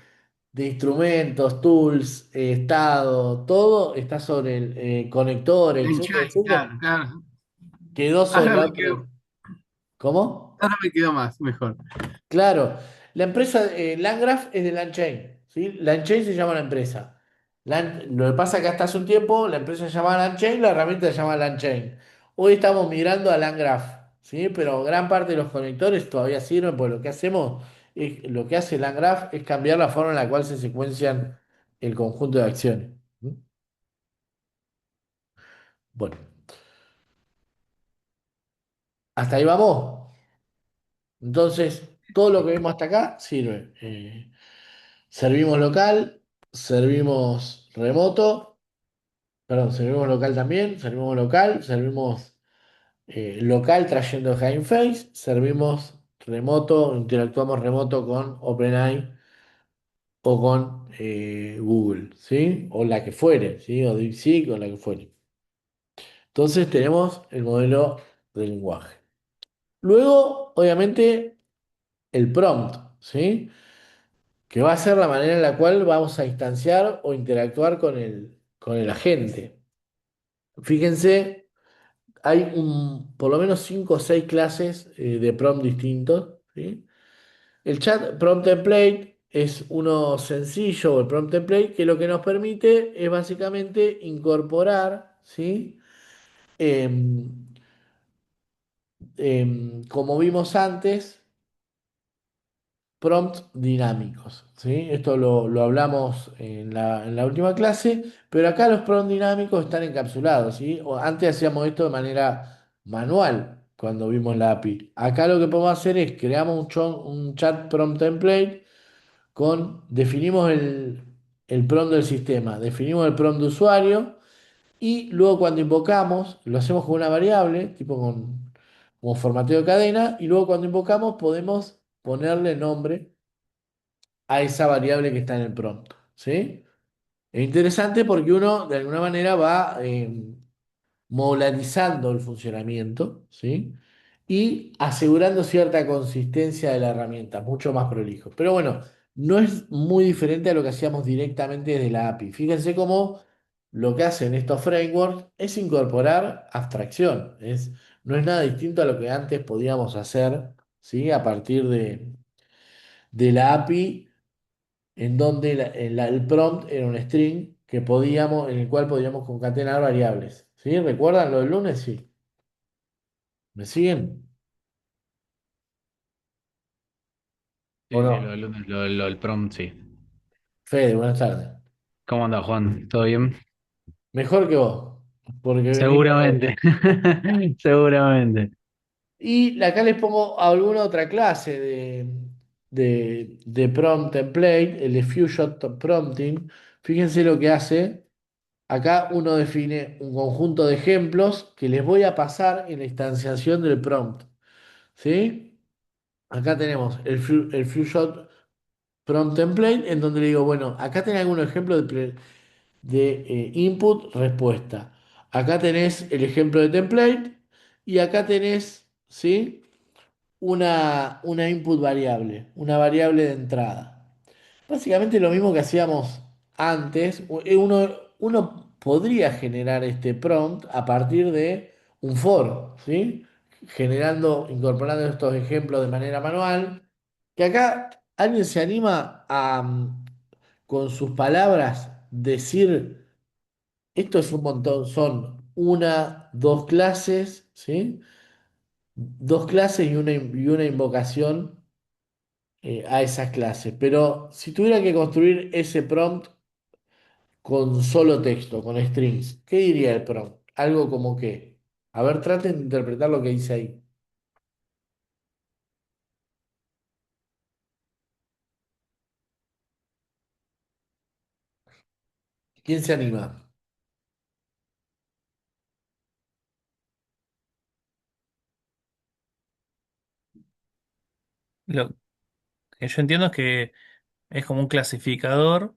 instrumentos, tools, estado, todo está sobre el conector, etcétera, Langchain, etcétera. claro, claro. Quedó sobre Ahora la me otra. quedo, ¿Cómo? ahora me quedo más, mejor. Claro, la empresa Landgraph es de LangChain, ¿sí? LangChain se llama la empresa. Lo que pasa es que hasta hace un tiempo la empresa se llamaba LangChain, la herramienta se llama LangChain. Hoy estamos migrando a LangGraph, ¿sí? Pero gran parte de los conectores todavía sirven, porque lo que hacemos lo que hace LangGraph es cambiar la forma en la cual se secuencian el conjunto de acciones. ¿Mm? Bueno, hasta ahí vamos. Entonces, todo lo que vemos hasta acá sirve. Servimos local, servimos remoto, perdón, servimos local también, servimos local, servimos local trayendo Hugging Face, servimos remoto, interactuamos remoto con OpenAI o con Google, ¿sí? O la que fuere, ¿sí? O DeepSeek o la que fuere. Entonces tenemos el modelo de lenguaje. Luego, obviamente, el prompt, ¿sí? Que va a ser la manera en la cual vamos a instanciar o interactuar con el agente. Fíjense, hay por lo menos 5 o 6 clases de prompt distintos, ¿sí? El chat prompt template es uno sencillo, o el prompt template, que lo que nos permite es básicamente incorporar, ¿sí? Em, como vimos antes, prompts dinámicos, ¿sí? Esto lo hablamos en la última clase, pero acá los prompts dinámicos están encapsulados, ¿sí? Antes hacíamos esto de manera manual cuando vimos la API. Acá lo que podemos hacer es creamos un chat prompt template definimos el prompt del sistema, definimos el prompt de usuario y luego cuando invocamos, lo hacemos con una variable, tipo como formateo de cadena, y luego cuando invocamos podemos ponerle nombre a esa variable que está en el prompt, ¿sí? Es interesante porque uno de alguna manera va modularizando el funcionamiento, ¿sí? Y asegurando cierta consistencia de la herramienta, mucho más prolijo. Pero bueno, no es muy diferente a lo que hacíamos directamente desde la API. Fíjense cómo lo que hacen estos frameworks es incorporar abstracción. No es nada distinto a lo que antes podíamos hacer, ¿sí? A partir de la API en donde el prompt era un string en el cual podíamos concatenar variables. ¿Sí? ¿Recuerdan lo del lunes? Sí. ¿Me siguen? ¿O Sí, sí, no? el prompt, sí. Fede, buenas tardes. ¿Cómo anda, Juan? ¿Todo bien? Mejor que vos, porque venís de Seguramente. vuelta. Seguramente. Y acá les pongo alguna otra clase de prompt template, el de Few Shot Prompting. Fíjense lo que hace. Acá uno define un conjunto de ejemplos que les voy a pasar en la instanciación del prompt. ¿Sí? Acá tenemos el Few Shot Prompt Template, en donde le digo, bueno, acá tenés algunos ejemplos de input, respuesta. Acá tenés el ejemplo de template y acá tenés, ¿sí? Una input variable, una variable de entrada. Básicamente lo mismo que hacíamos antes. Uno podría generar este prompt a partir de un for, ¿sí? Incorporando estos ejemplos de manera manual. Que acá alguien se anima a, con sus palabras, decir, esto es un montón, son una, dos clases, ¿sí? Dos clases y una invocación a esas clases. Pero si tuviera que construir ese prompt con solo texto, con strings, ¿qué diría el prompt? Algo como que, a ver, traten de interpretar lo que dice ahí. ¿Quién se anima? Lo que yo entiendo es que es como un clasificador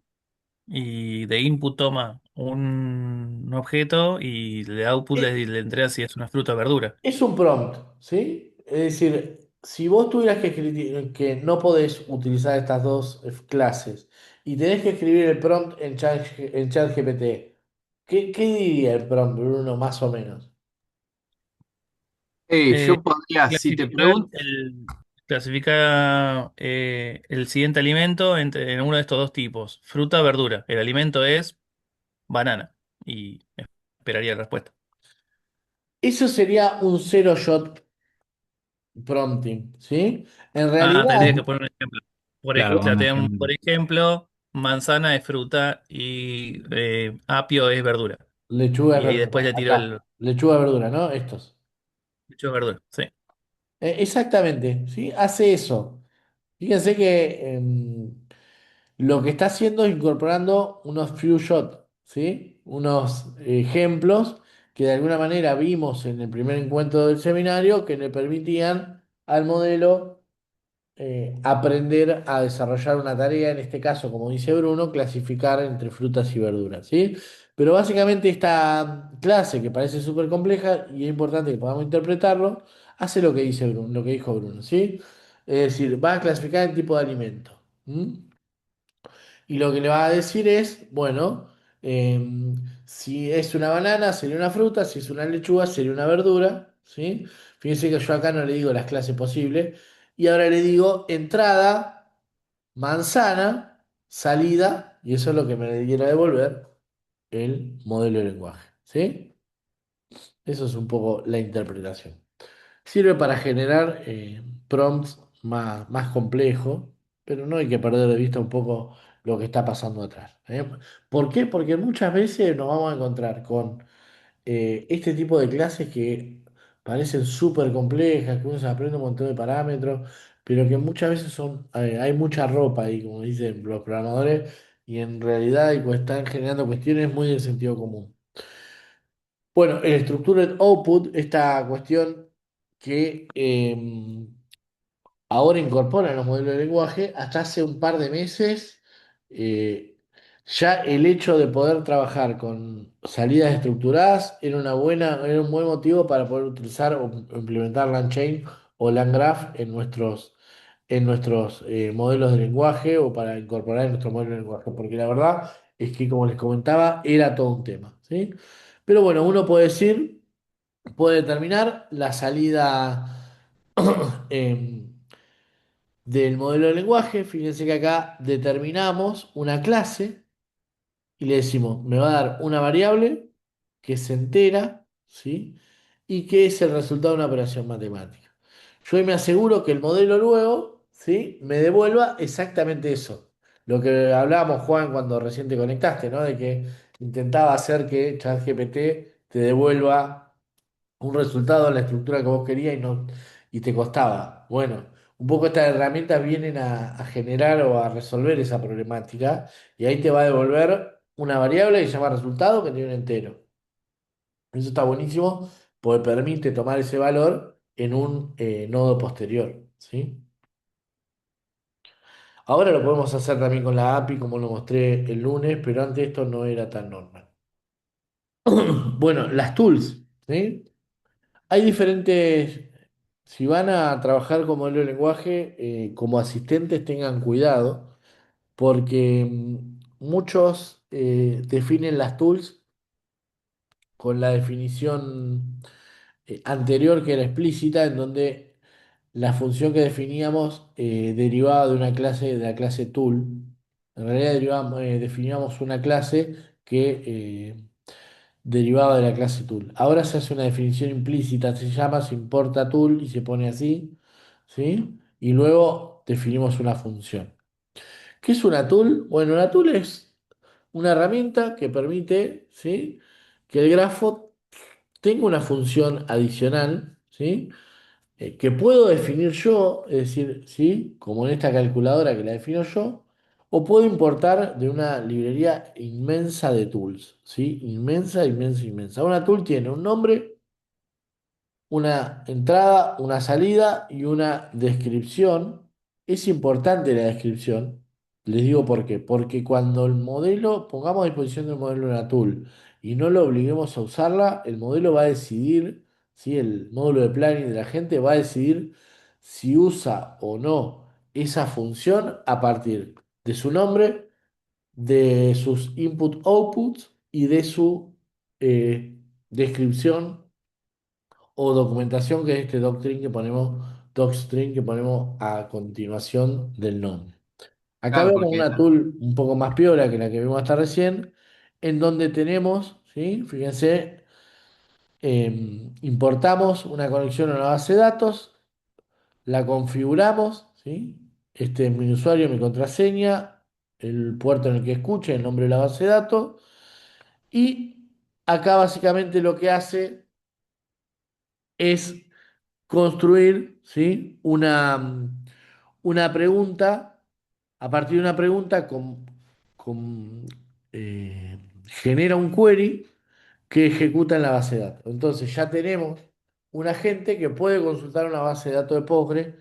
y de input toma un objeto y de output Eh, le entrega si es una fruta o verdura. Es un prompt, ¿sí? Es decir, si vos tuvieras que escribir que no podés utilizar estas dos clases y tenés que escribir el prompt en ChatGPT, ¿qué diría el prompt, Bruno, más o menos? Eh, Yo podría, si te clasificar pregunto, clasifica el siguiente alimento en uno de estos dos tipos, fruta o verdura. El alimento es banana y esperaría la respuesta. Eso sería un zero shot prompting, ¿sí? En Ah, tendría que realidad, poner un ejemplo. Claro, con Claro, un por ejemplo. ejemplo, manzana es fruta y apio es verdura. lechuga es Y ahí verdura. después le tiro Acá, el lechuga es verdura, ¿no? Estos. hecho es verdura. Sí. Exactamente, ¿sí? Hace eso. Fíjense que lo que está haciendo es incorporando unos few shots, ¿sí? Unos ejemplos que de alguna manera vimos en el primer encuentro del seminario que le permitían al modelo aprender a desarrollar una tarea, en este caso, como dice Bruno, clasificar entre frutas y verduras, ¿sí? Pero básicamente esta clase, que parece súper compleja y es importante que podamos interpretarlo, hace lo que dice Bruno, lo que dijo Bruno, ¿sí? Es decir, va a clasificar el tipo de alimento. ¿M? Y lo que le va a decir es, bueno, si es una banana, sería una fruta, si es una lechuga, sería una verdura, ¿sí? Fíjense que yo acá no le digo las clases posibles, y ahora le digo entrada, manzana, salida, y eso es lo que me debiera devolver el modelo de lenguaje, ¿sí? Eso es un poco la interpretación. Sirve para generar prompts más complejos, pero no hay que perder de vista un poco lo que está pasando atrás. ¿Por qué? Porque muchas veces nos vamos a encontrar con este tipo de clases que parecen súper complejas, que uno se aprende un montón de parámetros, pero que muchas veces hay mucha ropa ahí, como dicen los programadores, y en realidad están generando cuestiones muy del sentido común. Bueno, el Structured Output, esta cuestión que ahora incorporan los modelos de lenguaje, hasta hace un par de meses, eh, ya el hecho de poder trabajar con salidas estructuradas era un buen motivo para poder utilizar o implementar LangChain o LangGraph en nuestros modelos de lenguaje o para incorporar en nuestro modelo de lenguaje, porque la verdad es que, como les comentaba, era todo un tema, ¿sí? Pero bueno, uno puede determinar la salida em, del modelo de lenguaje. Fíjense que acá determinamos una clase y le decimos, me va a dar una variable que es entera, ¿sí? Y que es el resultado de una operación matemática. Yo ahí me aseguro que el modelo luego ¿sí? Me devuelva exactamente eso. Lo que hablábamos, Juan, cuando recién te conectaste, ¿no? De que intentaba hacer que ChatGPT te devuelva un resultado en la estructura que vos querías y te costaba. Bueno, un poco estas herramientas vienen a generar o a resolver esa problemática y ahí te va a devolver una variable que se llama resultado que tiene un entero. Eso está buenísimo porque permite tomar ese valor en un nodo posterior, ¿sí? Ahora lo podemos hacer también con la API como lo mostré el lunes, pero antes esto no era tan normal. Bueno, las tools, ¿sí? Hay diferentes, si van a trabajar con modelo de lenguaje, como asistentes tengan cuidado, porque muchos definen las tools con la definición anterior que era explícita, en donde la función que definíamos derivaba de una clase, de la clase tool. En realidad definíamos una clase que derivaba de la clase tool. Ahora se hace una definición implícita, se importa tool y se pone así, ¿sí? Y luego definimos una función. ¿Qué es una tool? Bueno, una tool es una herramienta que permite, ¿sí? Que el grafo tenga una función adicional, ¿sí? Que puedo definir yo, es decir, ¿sí? Como en esta calculadora que la defino yo, o puedo importar de una librería inmensa de tools, ¿sí? Inmensa, inmensa, inmensa. Una tool tiene un nombre, una entrada, una salida y una descripción. Es importante la descripción. Les digo por qué. Porque cuando el modelo, pongamos a disposición del modelo una tool y no lo obliguemos a usarla, el modelo va a decidir, ¿sí? El módulo de planning de la gente va a decidir si usa o no esa función a partir de su nombre, de sus input-outputs y de su descripción o documentación, que es este docstring que ponemos a continuación del nombre. Acá Claro, vemos porque una tool un poco más piola que la que vimos hasta recién, en donde tenemos, ¿sí? Fíjense, importamos una conexión a una base de datos, la configuramos, ¿sí? Este es mi usuario, mi contraseña, el puerto en el que escuche, el nombre de la base de datos, y acá básicamente lo que hace es construir, ¿sí? Una pregunta, a partir de una pregunta con, eh, genera un query que ejecuta en la base de datos. Entonces ya tenemos un agente que puede consultar una base de datos de Postgre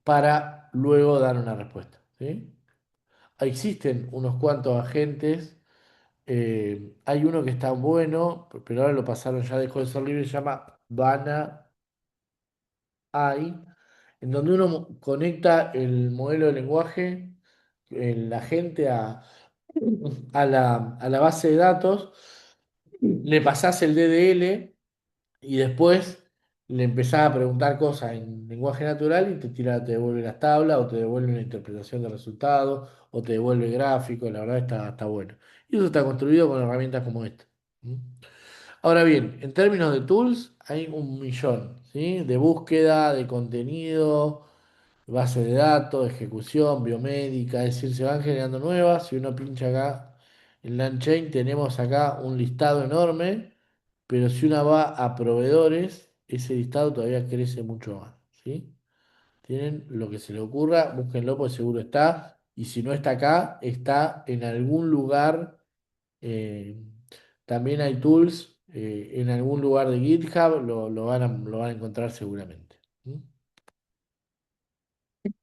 para luego dar una respuesta, ¿sí? Existen unos cuantos agentes. Hay uno que está bueno, pero ahora lo pasaron, ya dejó de ser libre, se llama Vana AI, en donde uno conecta el modelo de lenguaje, la gente a la base de datos, le pasás el DDL y después le empezás a preguntar cosas en lenguaje natural y te devuelve las tablas o te devuelve una interpretación de resultados o te devuelve gráficos, la verdad está bueno. Y eso está construido con herramientas como esta. ¿Mm? Ahora bien, en términos de tools, hay un millón, ¿sí? De búsqueda, de contenido, base de datos, ejecución, biomédica, es decir, se van generando nuevas. Si uno pincha acá en LangChain, tenemos acá un listado enorme, pero si uno va a proveedores, ese listado todavía crece mucho más, ¿sí? Tienen lo que se le ocurra, búsquenlo, porque seguro está, y si no está acá, está en algún lugar. eh, También hay tools en algún lugar de GitHub, lo van a encontrar seguramente. ¿Mm?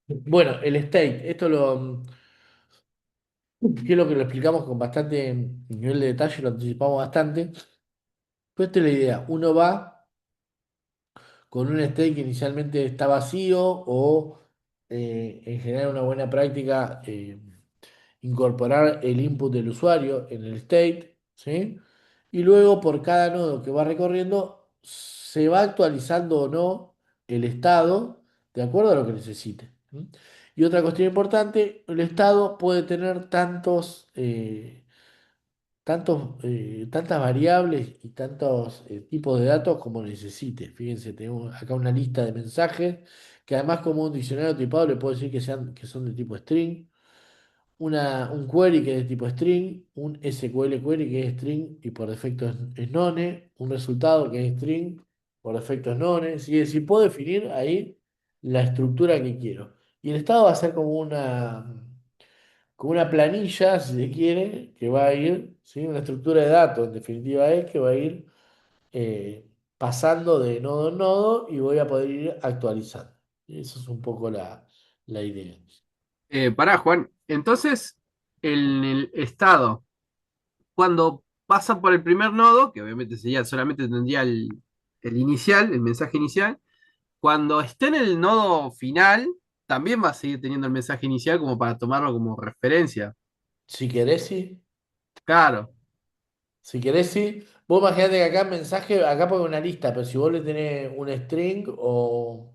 Bueno, el state, que es lo que lo explicamos con bastante nivel de detalle, lo anticipamos bastante. Pero esta es la idea. Uno va con un state que inicialmente está vacío o en general una buena práctica incorporar el input del usuario en el state, ¿sí? Y luego por cada nodo que va recorriendo se va actualizando o no el estado de acuerdo a lo que necesite. ¿Mm? Y otra cuestión importante, el estado puede tener tantas variables y tantos tipos de datos como necesite. Fíjense, tenemos acá una lista de mensajes que además como un diccionario tipado le puedo decir que son de tipo string, un query que es de tipo string, un SQL query que es string y por defecto es none, un resultado que es string, por defecto es none. Es decir, puedo definir ahí la estructura que quiero. Y el estado va a ser como una planilla, si se quiere, que va a ir, ¿sí? Una estructura de datos, en definitiva es que va a ir eh, pasando de nodo en nodo y voy a poder ir actualizando. Y eso es un poco la idea. Pará, Juan. Entonces, en el estado, cuando pasa por el primer nodo, que obviamente sería solamente tendría el inicial, el mensaje inicial, cuando esté en el nodo final, también va a seguir teniendo el mensaje inicial como para tomarlo como referencia. Si querés, sí. Claro. Si querés, sí. Vos imaginate que acá mensaje, acá pongo una lista, pero si vos le tenés un string o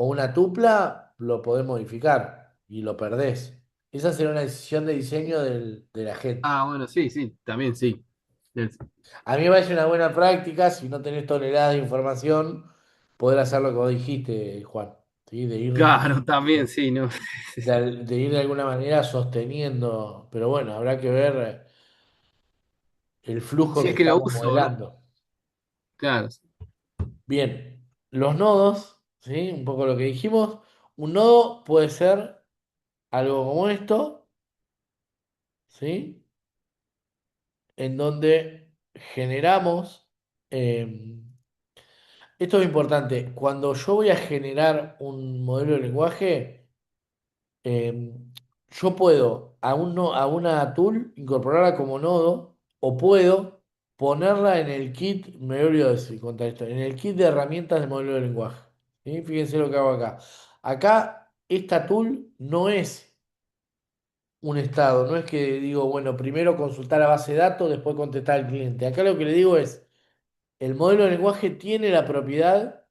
una tupla, lo podés modificar y lo perdés. Esa será una decisión de diseño de la gente. Ah, bueno, sí, sí, también sí. A mí me parece una buena práctica, si no tenés toneladas de información, poder hacer lo que vos dijiste, Juan. ¿Sí? Claro, también sí, ¿no? De ir de alguna manera sosteniendo. Pero bueno, habrá que ver el flujo Si que es que lo estamos uso, ¿no? modelando. Claro. Bien, los nodos, ¿sí? Un poco lo que dijimos. Un nodo puede ser algo como esto, ¿sí? En donde generamos. Esto es importante. Cuando yo voy a generar un modelo de lenguaje, eh, yo puedo a una tool incorporarla como nodo o puedo ponerla en el kit, me olvido de contar esto, en el kit de herramientas de modelo de lenguaje. ¿Sí? Fíjense lo que hago acá. Acá, esta tool no es un estado, no es que digo, bueno, primero consultar la base de datos, después contestar al cliente. Acá lo que le digo es, el modelo de lenguaje tiene la propiedad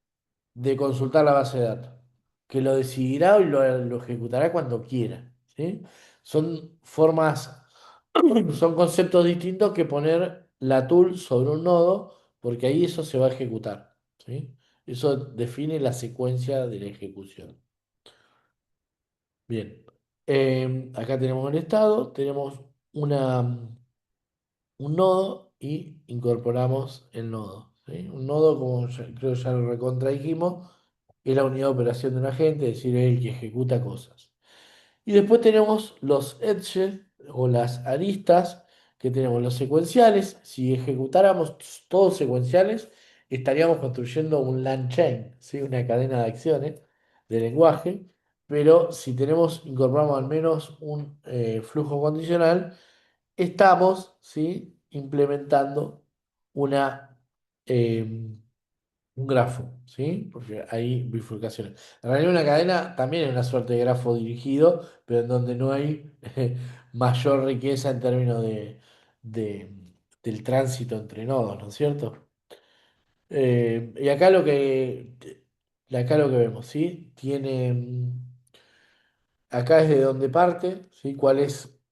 de consultar la base de datos, que lo decidirá y lo ejecutará cuando quiera, ¿sí? Son formas, son conceptos distintos que poner la tool sobre un nodo, porque ahí eso se va a ejecutar, ¿sí? Eso define la secuencia de la ejecución. Bien. Acá tenemos el estado, tenemos un nodo y incorporamos el nodo, ¿sí? Un nodo, como creo ya lo recontradijimos, es la unidad de operación de un agente, es decir, es el que ejecuta cosas. Y después tenemos los edges o las aristas, que tenemos los secuenciales. Si ejecutáramos todos secuenciales, estaríamos construyendo un LAN chain, ¿sí? Una cadena de acciones de lenguaje. Pero si incorporamos al menos un flujo condicional, estamos, ¿sí? Implementando una, eh, un grafo, ¿sí? Porque hay bifurcaciones. En realidad una cadena también es una suerte de grafo dirigido, pero en donde no hay mayor riqueza en términos de- del tránsito entre nodos, ¿no es cierto? Y acá lo que vemos, ¿sí? Acá es de dónde parte, ¿sí?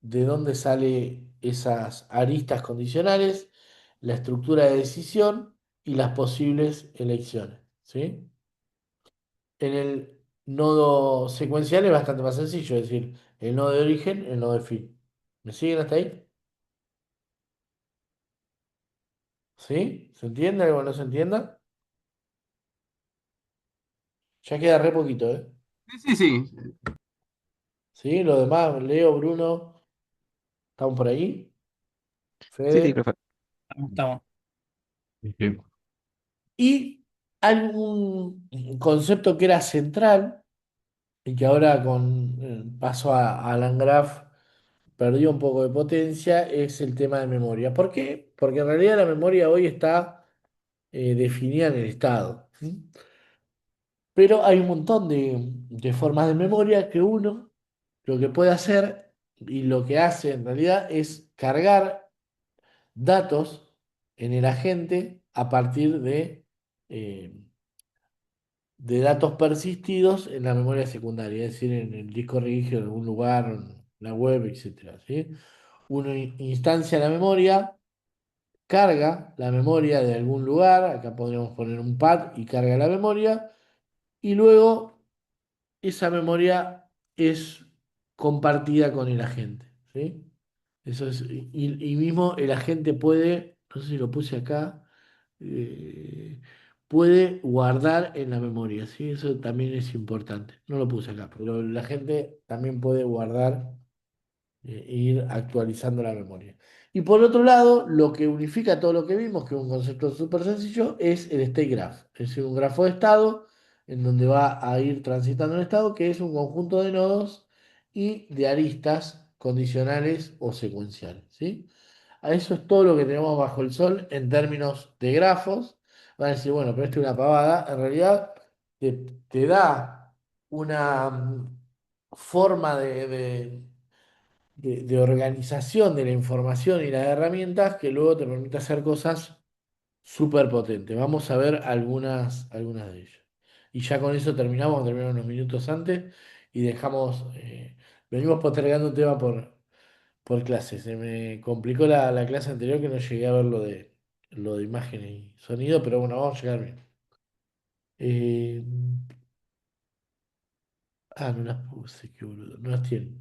De dónde sale esas aristas condicionales, la estructura de decisión y las posibles elecciones, ¿sí? En el nodo secuencial es bastante más sencillo, es decir, el nodo de origen, el nodo de fin. ¿Me siguen hasta ahí? ¿Sí? ¿Se entiende? ¿Algo que no se entienda? Ya queda re poquito, ¿eh? Sí, sí, sí. ¿Sí? Lo demás, Leo, Bruno, ¿estamos por ahí? Sí, sí, Fede. perfecto. Estamos. Sí. Y algún concepto que era central y que ahora con paso a Alan Graph perdió un poco de potencia es el tema de memoria. ¿Por qué? Porque en realidad la memoria hoy está definida en el estado. ¿Sí? Pero hay un montón de formas de memoria que uno lo que puede hacer y lo que hace en realidad es cargar datos en el agente a partir eh, de datos persistidos en la memoria secundaria, es decir, en el disco rígido, en algún lugar, en la web, etcétera, ¿sí? Uno instancia la memoria, carga la memoria de algún lugar, acá podríamos poner un pad y carga la memoria, y luego esa memoria es compartida con el agente, ¿sí? Eso es, y mismo el agente puede, no sé si lo puse acá, eh, puede guardar en la memoria, ¿sí? Eso también es importante. No lo puse acá, pero la gente también puede guardar e ir actualizando la memoria. Y por otro lado, lo que unifica todo lo que vimos, que es un concepto súper sencillo, es el state graph, es decir, un grafo de estado en donde va a ir transitando el estado, que es un conjunto de nodos y de aristas condicionales o secuenciales, ¿sí? A eso es todo lo que tenemos bajo el sol en términos de grafos. Van a decir, bueno, pero esto es una pavada. En realidad te, te da una forma de organización de la información y las herramientas que luego te permite hacer cosas súper potentes. Vamos a ver algunas de ellas. Y ya con eso terminamos unos minutos antes y dejamos, venimos postergando un tema por clase. Se me complicó la clase anterior que no llegué a ver lo de imagen y sonido, pero bueno, vamos a llegar bien. Eh, no las puse, qué boludo. No las tienen.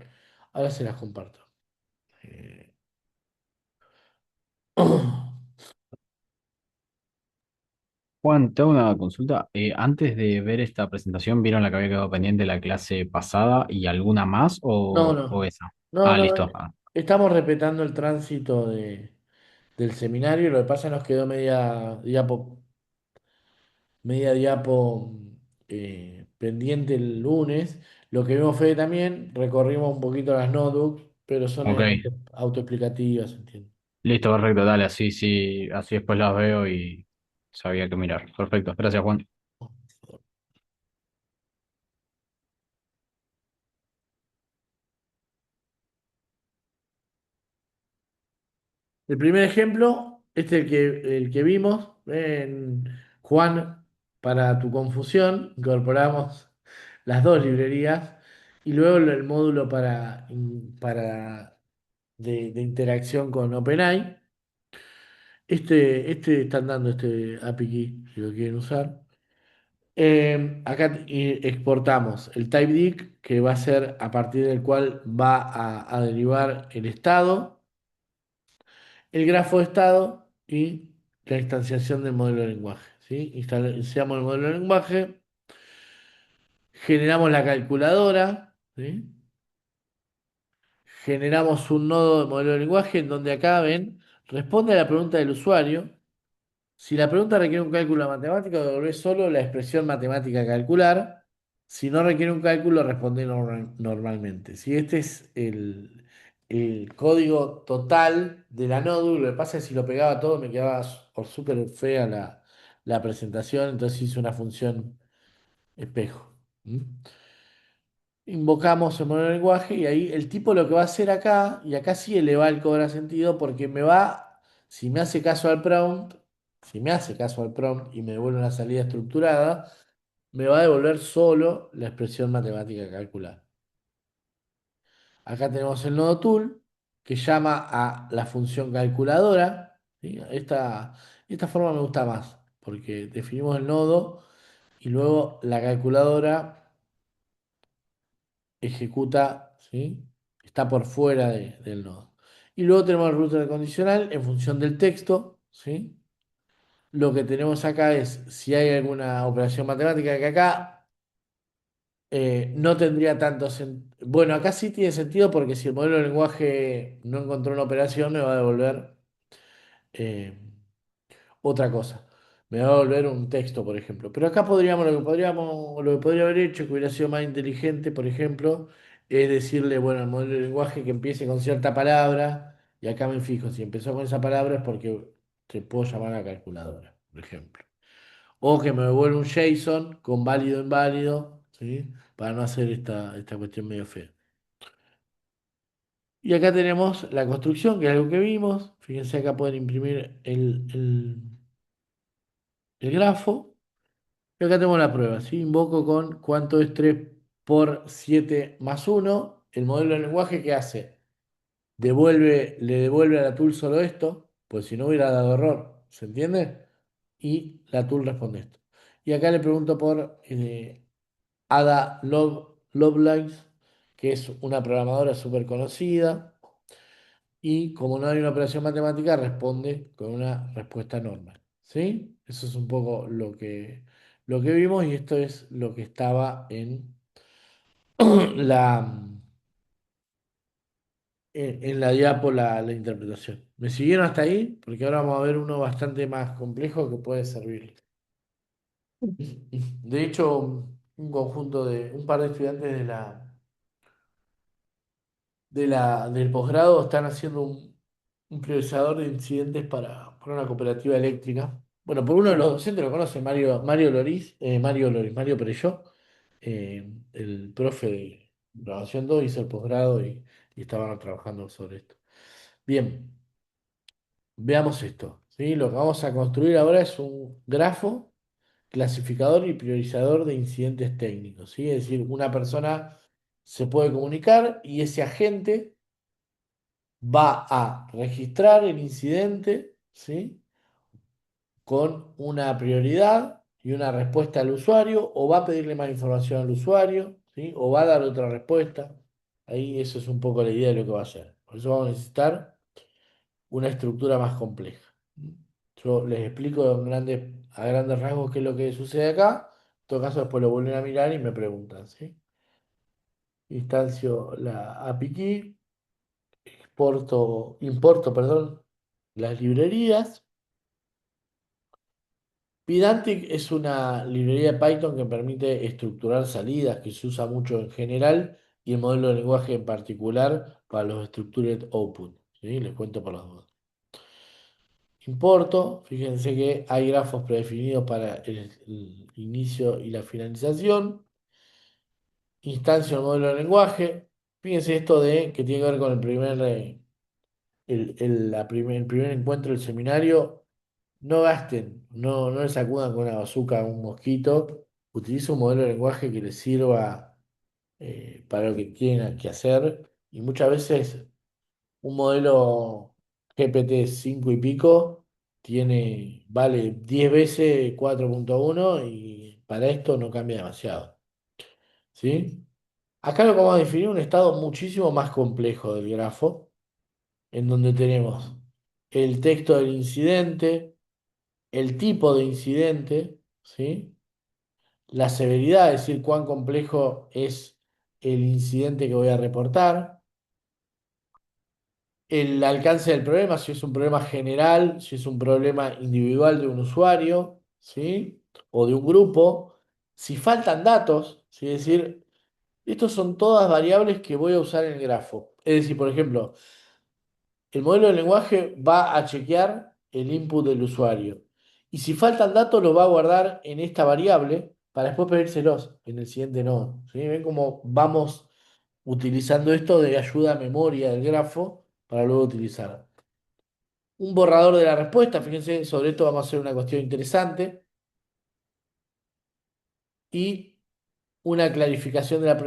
Ahora se las comparto. Eh, Juan, te hago una consulta. Antes de ver esta presentación, ¿vieron la que había quedado pendiente la clase pasada y alguna más No, o no, esa? no, Ah, no. listo. Ah, Estamos respetando el tránsito del seminario. Lo que pasa nos quedó media diapo pendiente el lunes. Lo que vimos fue también, recorrimos un poquito las notebooks, pero son ok, autoexplicativas, ¿entiendes? listo, perfecto, dale, así sí, así después las veo y sabía que mirar. Perfecto, gracias, Juan. El primer ejemplo, este es el que vimos Juan, para tu confusión, incorporamos las dos librerías y luego el módulo de interacción con OpenAI. Este están dando este API key, si lo quieren usar. Acá exportamos el typedict, que va a ser a partir del cual va a derivar el estado, el grafo de estado y la instanciación del modelo de lenguaje, ¿sí? Iniciamos el modelo de lenguaje, generamos la calculadora, ¿sí? Generamos un nodo de modelo de lenguaje en donde acá ven, responde a la pregunta del usuario. Si la pregunta requiere un cálculo matemático, devolvé solo la expresión matemática a calcular. Si no requiere un cálculo, responde normalmente. Si este es el código total de la nódulo, lo que pasa es que si lo pegaba todo me quedaba súper fea la presentación, entonces hice una función espejo. ¿Mm? Invocamos el modelo de lenguaje y ahí el tipo lo que va a hacer acá, y acá sí le va el cobra sentido porque si me hace caso al prompt, si me hace caso al prompt y me devuelve una salida estructurada, me va a devolver solo la expresión matemática calculada. Acá tenemos el nodo tool que llama a la función calculadora, ¿sí? Esta forma me gusta más porque definimos el nodo y luego la calculadora ejecuta, ¿sí? Está por fuera del nodo. Y luego tenemos el router condicional en función del texto, ¿sí? Lo que tenemos acá es si hay alguna operación matemática que acá no tendría tanto sentido. Bueno, acá sí tiene sentido porque si el modelo de lenguaje no encontró una operación, me va a devolver eh, otra cosa. Me va a volver un texto, por ejemplo. Pero acá lo que podría haber hecho, que hubiera sido más inteligente, por ejemplo, es decirle, bueno, al modelo de lenguaje que empiece con cierta palabra, y acá me fijo, si empezó con esa palabra es porque te puedo llamar a la calculadora, por ejemplo. O que me devuelva un JSON con válido inválido, ¿sí? Para no hacer esta cuestión medio fea. Y acá tenemos la construcción, que es algo que vimos. Fíjense, acá pueden imprimir el grafo. Y acá tenemos la prueba, ¿sí? Invoco con cuánto es 3 por 7 más uno. El modelo de lenguaje que hace, le devuelve a la tool solo esto, pues si no hubiera dado error, ¿se entiende? Y la tool responde esto. Y acá le pregunto por Ada Lovelace, que es una programadora súper conocida, y como no hay una operación matemática, responde con una respuesta normal. ¿Sí? Eso es un poco lo que vimos y esto es lo que estaba en la, en la diapo, la interpretación. ¿Me siguieron hasta ahí? Porque ahora vamos a ver uno bastante más complejo que puede servir. De hecho, un par de estudiantes del posgrado están haciendo un priorizador de incidentes para una cooperativa eléctrica. Bueno, por uno de los docentes lo conoce, Mario Perelló, el profe de grabación 2 hizo el posgrado y estaban trabajando sobre esto. Bien, veamos esto, ¿sí? Lo que vamos a construir ahora es un grafo clasificador y priorizador de incidentes técnicos, ¿sí? Es decir, una persona se puede comunicar y ese agente va a registrar el incidente, ¿sí? Con una prioridad y una respuesta al usuario, o va a pedirle más información al usuario, ¿sí? O va a dar otra respuesta. Ahí eso es un poco la idea de lo que va a hacer. Por eso vamos a necesitar una estructura más compleja. Yo les explico a grandes rasgos qué es lo que sucede acá. En todo caso, después lo vuelven a mirar y me preguntan, ¿sí? Instancio la API key, importo, las librerías. Pydantic es una librería de Python que permite estructurar salidas, que se usa mucho en general, y el modelo de lenguaje en particular para los Structured Output. ¿Sí? Les cuento por las dudas. Importo, fíjense que hay grafos predefinidos para el inicio y la finalización. Instancio del modelo de lenguaje. Fíjense esto de que tiene que ver con el primer encuentro del seminario. No gasten, no le sacudan con una bazuca a un mosquito. Utiliza un modelo de lenguaje que les sirva para lo que tienen que hacer. Y muchas veces un modelo GPT 5 y pico vale 10 veces 4.1 y para esto no cambia demasiado. ¿Sí? Acá lo que vamos a definir es un estado muchísimo más complejo del grafo, en donde tenemos el texto del incidente, el tipo de incidente, ¿sí? La severidad, es decir, cuán complejo es el incidente que voy a reportar, el alcance del problema, si es un problema general, si es un problema individual de un usuario, ¿sí? O de un grupo, si faltan datos, ¿sí? Es decir, estos son todas variables que voy a usar en el grafo. Es decir, por ejemplo, el modelo de lenguaje va a chequear el input del usuario. Y si faltan datos, los va a guardar en esta variable para después pedírselos en el siguiente nodo. ¿Sí? ¿Ven cómo vamos utilizando esto de ayuda a memoria del grafo para luego utilizar? Un borrador de la respuesta, fíjense, sobre esto vamos a hacer una cuestión interesante. Y una clarificación de la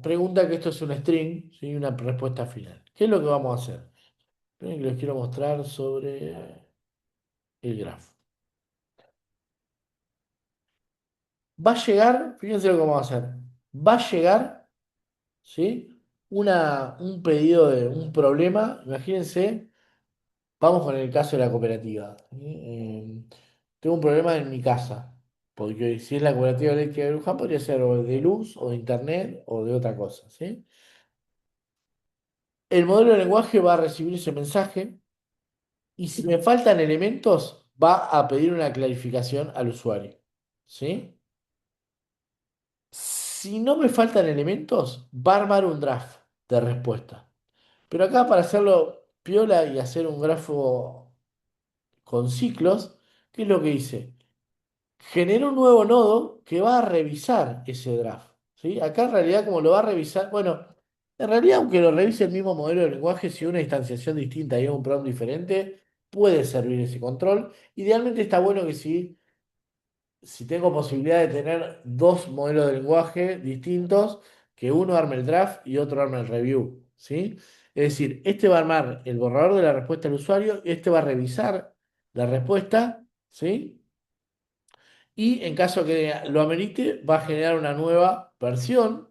pregunta, que esto es un string, ¿sí? Una respuesta final. ¿Qué es lo que vamos a hacer? Esperen que les quiero mostrar sobre el grafo. Va a llegar, fíjense lo que vamos a hacer. Va a llegar, ¿sí? Un pedido de un problema. Imagínense, vamos con el caso de la cooperativa. ¿Sí? Tengo un problema en mi casa. Porque si es la cooperativa eléctrica de Luján, podría ser o de luz, o de internet, o de otra cosa. ¿Sí? El modelo de lenguaje va a recibir ese mensaje. Y si me faltan elementos, va a pedir una clarificación al usuario. ¿Sí? Si no me faltan elementos, va a armar un draft de respuesta. Pero acá para hacerlo piola y hacer un grafo con ciclos, ¿qué es lo que hice? Generé un nuevo nodo que va a revisar ese draft. ¿Sí? Acá en realidad como lo va a revisar, bueno, en realidad aunque lo revise el mismo modelo de lenguaje, si una instanciación distinta y un prompt diferente, puede servir ese control. Idealmente está bueno que si tengo posibilidad de tener dos modelos de lenguaje distintos, que uno arme el draft y otro arme el review, ¿sí? Es decir, este va a armar el borrador de la respuesta del usuario, este va a revisar la respuesta, ¿sí? y en caso que lo amerite, va a generar una nueva versión,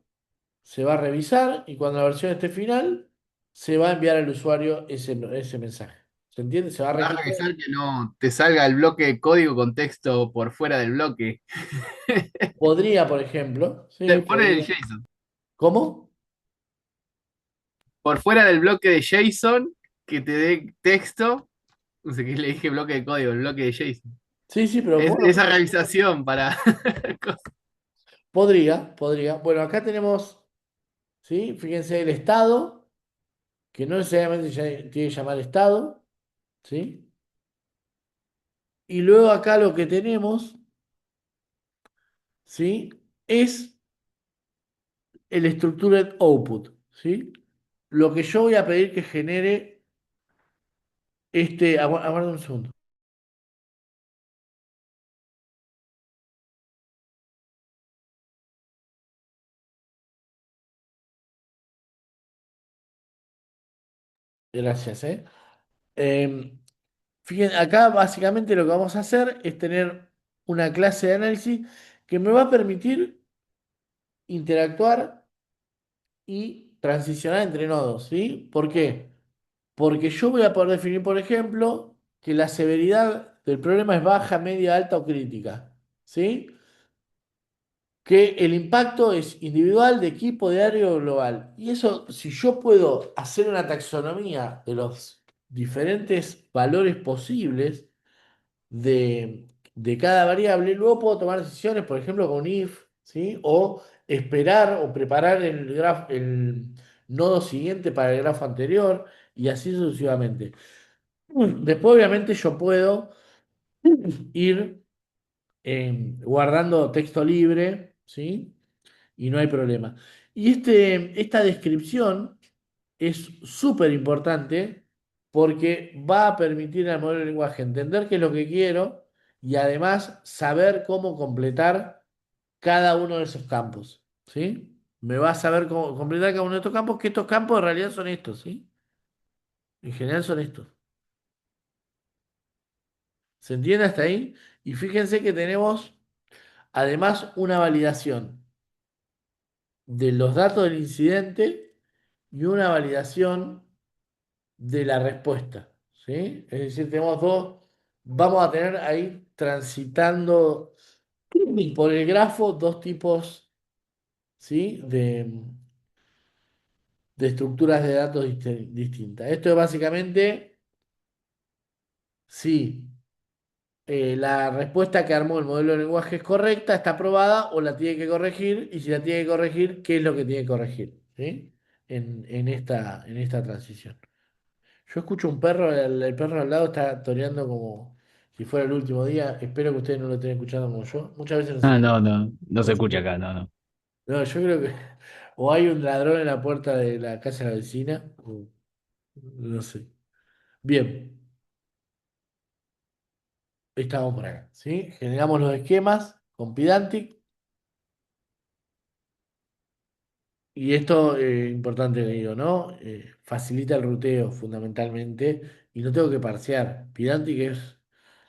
se va a revisar y cuando la versión esté final, se va a enviar al usuario ese mensaje. ¿Se entiende? Se va a Va a registrar. revisar que no te salga el bloque de código con texto por fuera del bloque. Podría, por ejemplo, sí, Por el podría. JSON. ¿Cómo? Por fuera del bloque de JSON que te dé texto. No sé qué le dije bloque de código, el bloque de JSON. Sí, sí, pero bueno, Esa revisación para cosas. podría. Bueno, acá tenemos, ¿sí? Fíjense el estado, que no necesariamente tiene que llamar estado, ¿sí? Y luego acá lo que tenemos, ¿sí? Es el structured output, ¿sí? Lo que yo voy a pedir que genere aguarda un segundo. Gracias, ¿eh? Fíjense, acá básicamente lo que vamos a hacer es tener una clase de análisis que me va a permitir interactuar y transicionar entre nodos, ¿sí? ¿Por qué? Porque yo voy a poder definir, por ejemplo, que la severidad del problema es baja, media, alta o crítica, ¿sí? Que el impacto es individual, de equipo, de área o global. Y eso, si yo puedo hacer una taxonomía de los diferentes valores posibles de cada variable, luego puedo tomar decisiones, por ejemplo, con if, ¿sí? O esperar o preparar el nodo siguiente para el grafo anterior y así sucesivamente. Después, obviamente, yo puedo ir guardando texto libre, ¿sí? Y no hay problema. Y esta descripción es súper importante porque va a permitir al modelo de lenguaje entender qué es lo que quiero y además saber cómo completar cada uno de esos campos, ¿sí? Me va a saber cómo completar cada uno de estos campos, que estos campos en realidad son estos, ¿sí? En general son estos. ¿Se entiende hasta ahí? Y fíjense que tenemos además una validación de los datos del incidente y una validación de la respuesta, ¿sí? Es decir, tenemos dos, vamos a tener ahí transitando por el grafo dos tipos, ¿sí? De estructuras de datos distintas. Esto es básicamente si la respuesta que armó el modelo de lenguaje es correcta, está aprobada o la tiene que corregir, y si la tiene que corregir, ¿qué es lo que tiene que corregir? ¿Sí? En esta transición. Yo escucho un perro, el perro al lado está toreando como si fuera el último día. Espero que ustedes no lo estén escuchando como yo. Muchas veces no se Ah, escucha. no, no, no se Pero yo escucha creo- acá, no, no. no, yo creo que o hay un ladrón en la puerta de la casa de la vecina, o no sé. Bien, estamos por acá, ¿sí? Generamos los esquemas con Pydantic y esto importante que digo, ¿no? Facilita el ruteo fundamentalmente y no tengo que parsear. Pydantic es,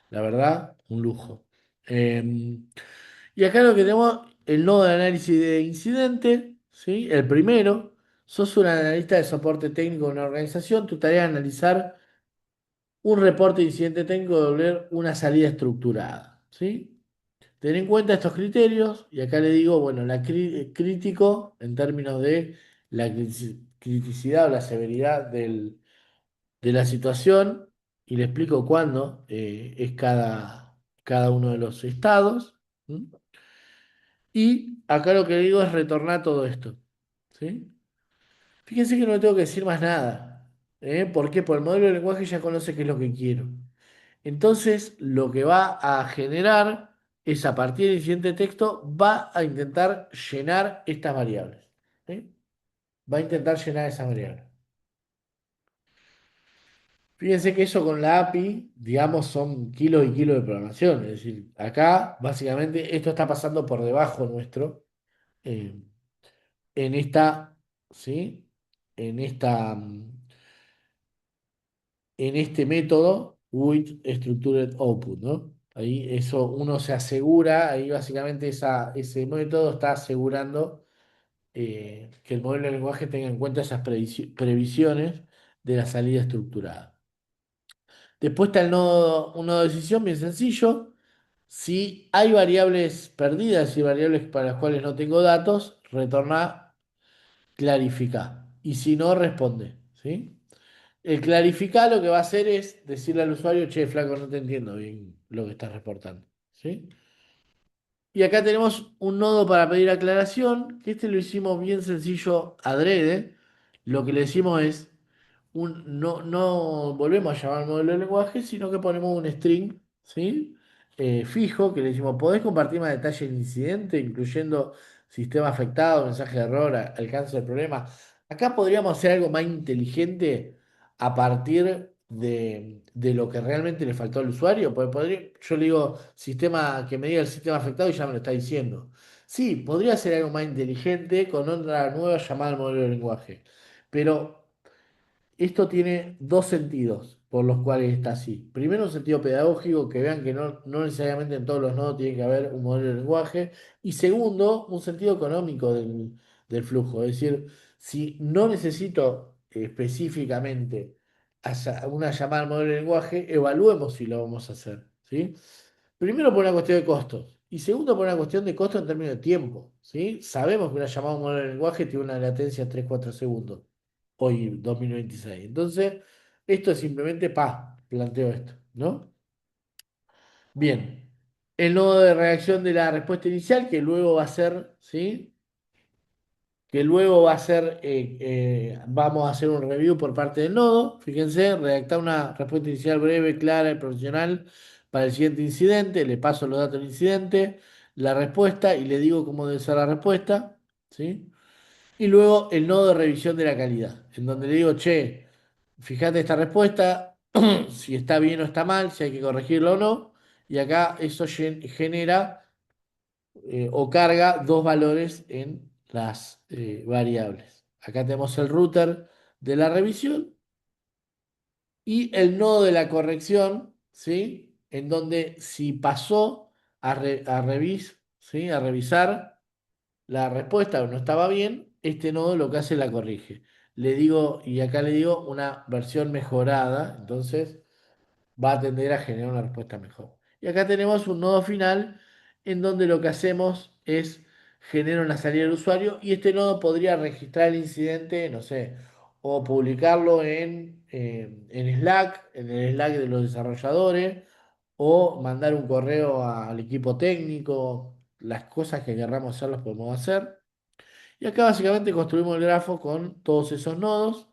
la verdad, un lujo. Y acá lo que tenemos, el nodo de análisis de incidente, ¿sí? El primero, sos un analista de soporte técnico de una organización, tu tarea es analizar un reporte de incidente técnico de devolver una salida estructurada, ¿sí? Ten en cuenta estos criterios, y acá le digo, bueno, crítico en términos de la criticidad o la severidad de la situación, y le explico cuándo es cada uno de los estados. ¿M? Y acá lo que digo es retornar todo esto, ¿sí? Fíjense que no tengo que decir más nada. ¿Por qué? Por el modelo de lenguaje ya conoce qué es lo que quiero. Entonces, lo que va a generar es a partir del siguiente texto, va a intentar llenar estas variables, ¿sí? Va a intentar llenar esas variables. Fíjense que eso con la API, digamos, son kilos y kilos de programación. Es decir, acá básicamente esto está pasando por debajo nuestro. eh, en esta, ¿sí? En esta, en este método with structured output, ¿no? Ahí eso uno se asegura, ahí básicamente ese método está asegurando que el modelo de lenguaje tenga en cuenta esas previsiones de la salida estructurada. Después está un nodo de decisión bien sencillo. Si hay variables perdidas y variables para las cuales no tengo datos, retorna clarificar. Y si no, responde. ¿Sí? El clarificar lo que va a hacer es decirle al usuario, che, flaco, no te entiendo bien lo que estás reportando. ¿Sí? Y acá tenemos un nodo para pedir aclaración, que este lo hicimos bien sencillo adrede. Lo que le decimos es, no volvemos a llamar modelo de lenguaje, sino que ponemos un string, ¿sí? Fijo, que le decimos, ¿podés compartir más detalle del incidente, incluyendo sistema afectado, mensaje de error, alcance del problema? Acá podríamos hacer algo más inteligente a partir de lo que realmente le faltó al usuario. Porque yo le digo, sistema, que me diga el sistema afectado y ya me lo está diciendo. Sí, podría ser algo más inteligente con otra nueva llamada al modelo de lenguaje. Pero esto tiene dos sentidos por los cuales está así. Primero, un sentido pedagógico, que vean que no necesariamente en todos los nodos tiene que haber un modelo de lenguaje. Y segundo, un sentido económico del flujo. Es decir, si no necesito específicamente una llamada al modelo de lenguaje, evaluemos si lo vamos a hacer. ¿Sí? Primero por una cuestión de costos. Y segundo por una cuestión de costo en términos de tiempo. ¿Sí? Sabemos que una llamada a un modelo de lenguaje tiene una latencia de 3-4 segundos hoy, 2026. Entonces, esto es simplemente, planteo esto, ¿no? Bien, el nodo de reacción de la respuesta inicial, que luego va a ser, ¿sí? Que luego va a ser, vamos a hacer un review por parte del nodo. Fíjense, redactar una respuesta inicial breve, clara y profesional para el siguiente incidente. Le paso los datos del incidente, la respuesta y le digo cómo debe ser la respuesta, ¿sí? Y luego el nodo de revisión de la calidad, en donde le digo, che, fíjate esta respuesta, si está bien o está mal, si hay que corregirlo o no. Y acá eso genera o carga dos valores en las variables. Acá tenemos el router de la revisión y el nodo de la corrección, ¿sí? En donde si pasó ¿sí? A revisar la respuesta o no estaba bien, este nodo lo que hace es la corrige. Le digo, y acá le digo una versión mejorada, entonces va a tender a generar una respuesta mejor. Y acá tenemos un nodo final en donde lo que hacemos es generar una salida del usuario y este nodo podría registrar el incidente, no sé, o publicarlo en Slack, en el Slack de los desarrolladores, o mandar un correo al equipo técnico. Las cosas que querramos hacer las podemos hacer. Y acá básicamente construimos el grafo con todos esos nodos.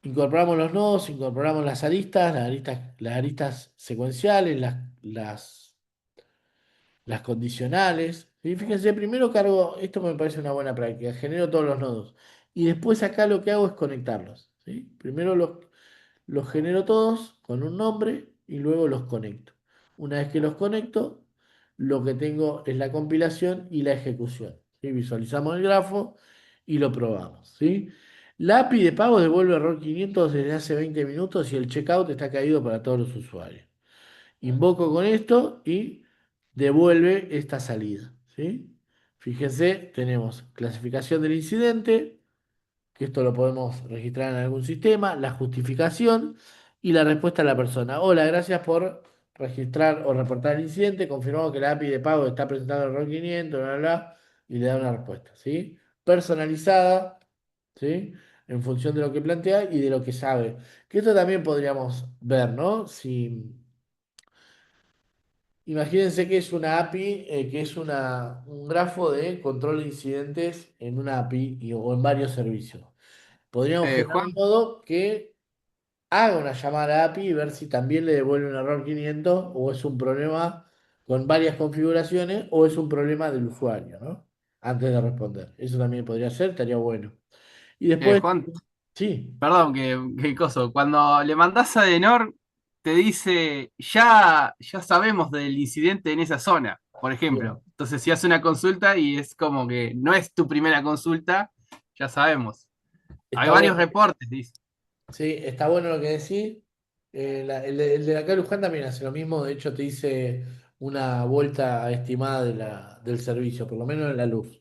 Incorporamos los nodos, incorporamos las aristas secuenciales, las condicionales. Y fíjense, primero cargo, esto me parece una buena práctica, genero todos los nodos. Y después acá lo que hago es conectarlos. ¿Sí? Primero los genero todos con un nombre y luego los conecto. Una vez que los conecto, lo que tengo es la compilación y la ejecución. ¿Sí? Visualizamos el grafo y lo probamos. ¿Sí? La API de pago devuelve error 500 desde hace 20 minutos y el checkout está caído para todos los usuarios. Invoco con esto y devuelve esta salida. ¿Sí? Fíjense, tenemos clasificación del incidente, que esto lo podemos registrar en algún sistema, la justificación y la respuesta a la persona. Hola, gracias por registrar o reportar el incidente, confirmamos que la API de pago está presentando el error 500, bla, bla, bla, y le da una respuesta, ¿sí? Personalizada, ¿sí? En función de lo que plantea y de lo que sabe. Que esto también podríamos ver, ¿no? Si, imagínense que es una API, que es un grafo de control de incidentes en una API o en varios servicios. Podríamos generar Juan, un nodo que haga una llamada a la API y ver si también le devuelve un error 500 o es un problema con varias configuraciones o es un problema del usuario, ¿no? Antes de responder. Eso también podría ser, estaría bueno. Y después, Juan, sí, perdón, que coso. Cuando le mandás a Denor, te dice, ya sabemos del incidente en esa zona, por ejemplo. bien. Entonces, si hace una consulta y es como que no es tu primera consulta, ya sabemos. Hay Está varios bueno, reportes, dice. sí, está bueno lo que decís. el de la acá Luján también hace lo mismo, de hecho te dice una vuelta estimada del servicio, por lo menos en la luz.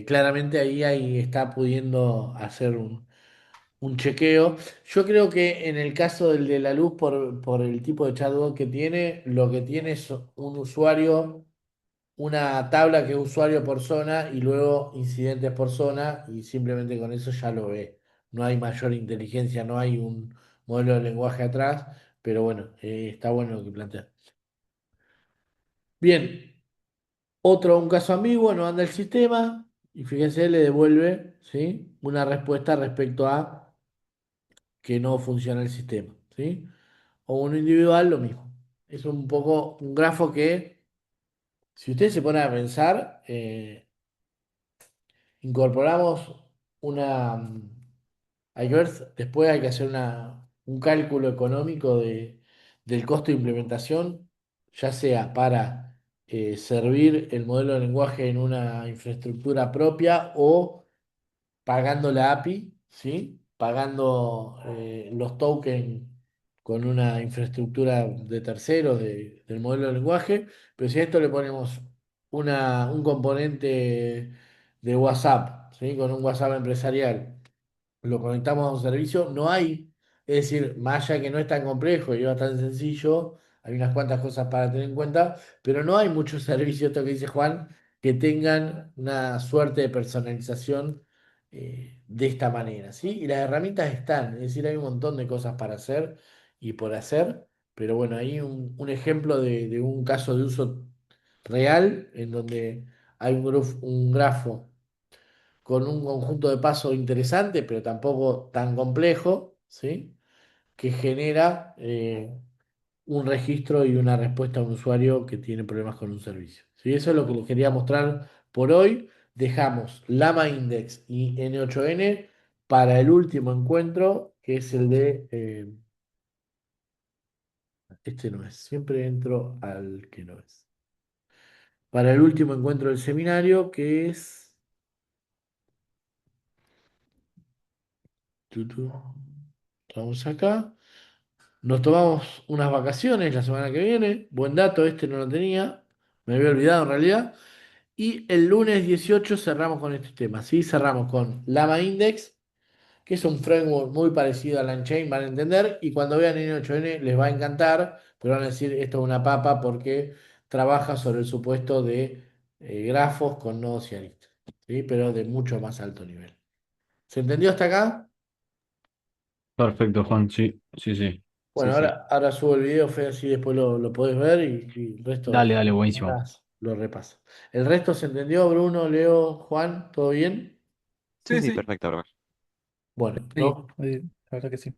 Claramente ahí está pudiendo hacer un chequeo. Yo creo que en el caso del de la luz, por el tipo de chatbot que tiene, lo que tiene es un usuario, una tabla que es usuario por zona y luego incidentes por zona y simplemente con eso ya lo ve. No hay mayor inteligencia, no hay un modelo de lenguaje atrás, pero bueno, está bueno lo que plantea. Bien, un caso ambiguo, no anda el sistema y fíjense, le devuelve, ¿sí? Una respuesta respecto a que no funciona el sistema, ¿sí? O uno individual, lo mismo. Es un poco un grafo que, si ustedes se ponen a pensar, incorporamos una... Hay que ver, después hay que hacer un cálculo económico del costo de implementación, ya sea para servir el modelo de lenguaje en una infraestructura propia o pagando la API, ¿sí? Pagando los tokens con una infraestructura de terceros del modelo de lenguaje, pero si a esto le ponemos un componente de WhatsApp, ¿sí? Con un WhatsApp empresarial lo conectamos a un servicio, no hay, es decir, más allá que no es tan complejo y no es tan sencillo, hay unas cuantas cosas para tener en cuenta, pero no hay muchos servicios, esto que dice Juan, que tengan una suerte de personalización de esta manera, ¿sí? Y las herramientas están, es decir, hay un montón de cosas para hacer y por hacer, pero bueno, hay un ejemplo de un caso de uso real en donde hay un grafo con un conjunto de pasos interesante, pero tampoco tan complejo, ¿sí? Que genera un registro y una respuesta a un usuario que tiene problemas con un servicio. ¿Sí? Eso es lo que les quería mostrar por hoy. Dejamos Lama Index y N8N para el último encuentro, que es el de... este no es, siempre entro al que no es. Para el último encuentro del seminario, que es... Estamos acá. Nos tomamos unas vacaciones la semana que viene. Buen dato, este no lo tenía. Me había olvidado en realidad. Y el lunes 18 cerramos con este tema. ¿Sí? Cerramos con Lama Index, que es un framework muy parecido a LangChain, van a entender. Y cuando vean N8N les va a encantar, pero van a decir esto es una papa porque trabaja sobre el supuesto de grafos con nodos y aristas. ¿Sí? Pero de mucho más alto nivel. ¿Se entendió hasta acá? Perfecto, Juan. Sí, sí, sí. Sí, Bueno, sí. ahora subo el video, Fede, así después lo podés ver y el resto Dale, dale, buenísimo. lo repaso. ¿El resto se entendió, Bruno, Leo, Juan? ¿Todo bien? Sí, Sí, sí, sí. perfecto, Robert. Bueno, Sí, la verdad que sí.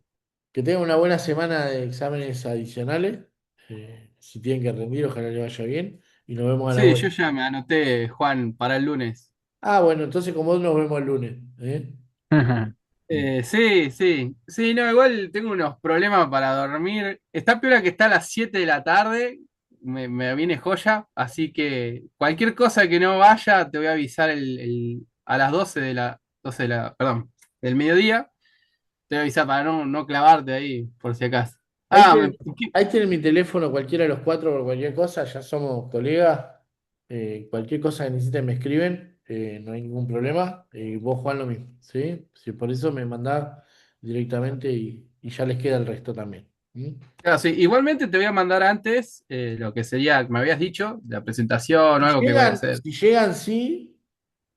que tengan una buena semana de exámenes adicionales. Si tienen que rendir, ojalá les vaya bien. Y nos vemos a la Sí, yo vuelta. ya me anoté, Juan, para el lunes. Ah, bueno, entonces como nos vemos el lunes. ¿Eh? Sí, sí. Sí, no, igual tengo unos problemas para dormir. Está peor que está a las 7 de la tarde. Me viene joya. Así que cualquier cosa que no vaya, te voy a avisar a las 12 de la, perdón, del mediodía. Te voy a avisar para no clavarte ahí, por si acaso. Ahí Ah, tienen, ahí tienen mi teléfono, cualquiera de los cuatro, por cualquier cosa, ya somos colegas. Cualquier cosa que necesiten me escriben, no hay ningún problema. Vos, Juan, lo mismo, ¿sí? Si por eso me mandás directamente y ya les queda el resto también. ¿Mm? claro, sí. Igualmente te voy a mandar antes lo que sería, me habías dicho, la presentación o Si algo que voy a llegan, hacer. si llegan, sí,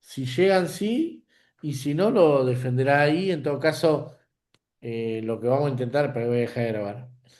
si llegan, sí, y si no, lo defenderá ahí. En todo caso, lo que vamos a intentar, pero voy a dejar de grabar.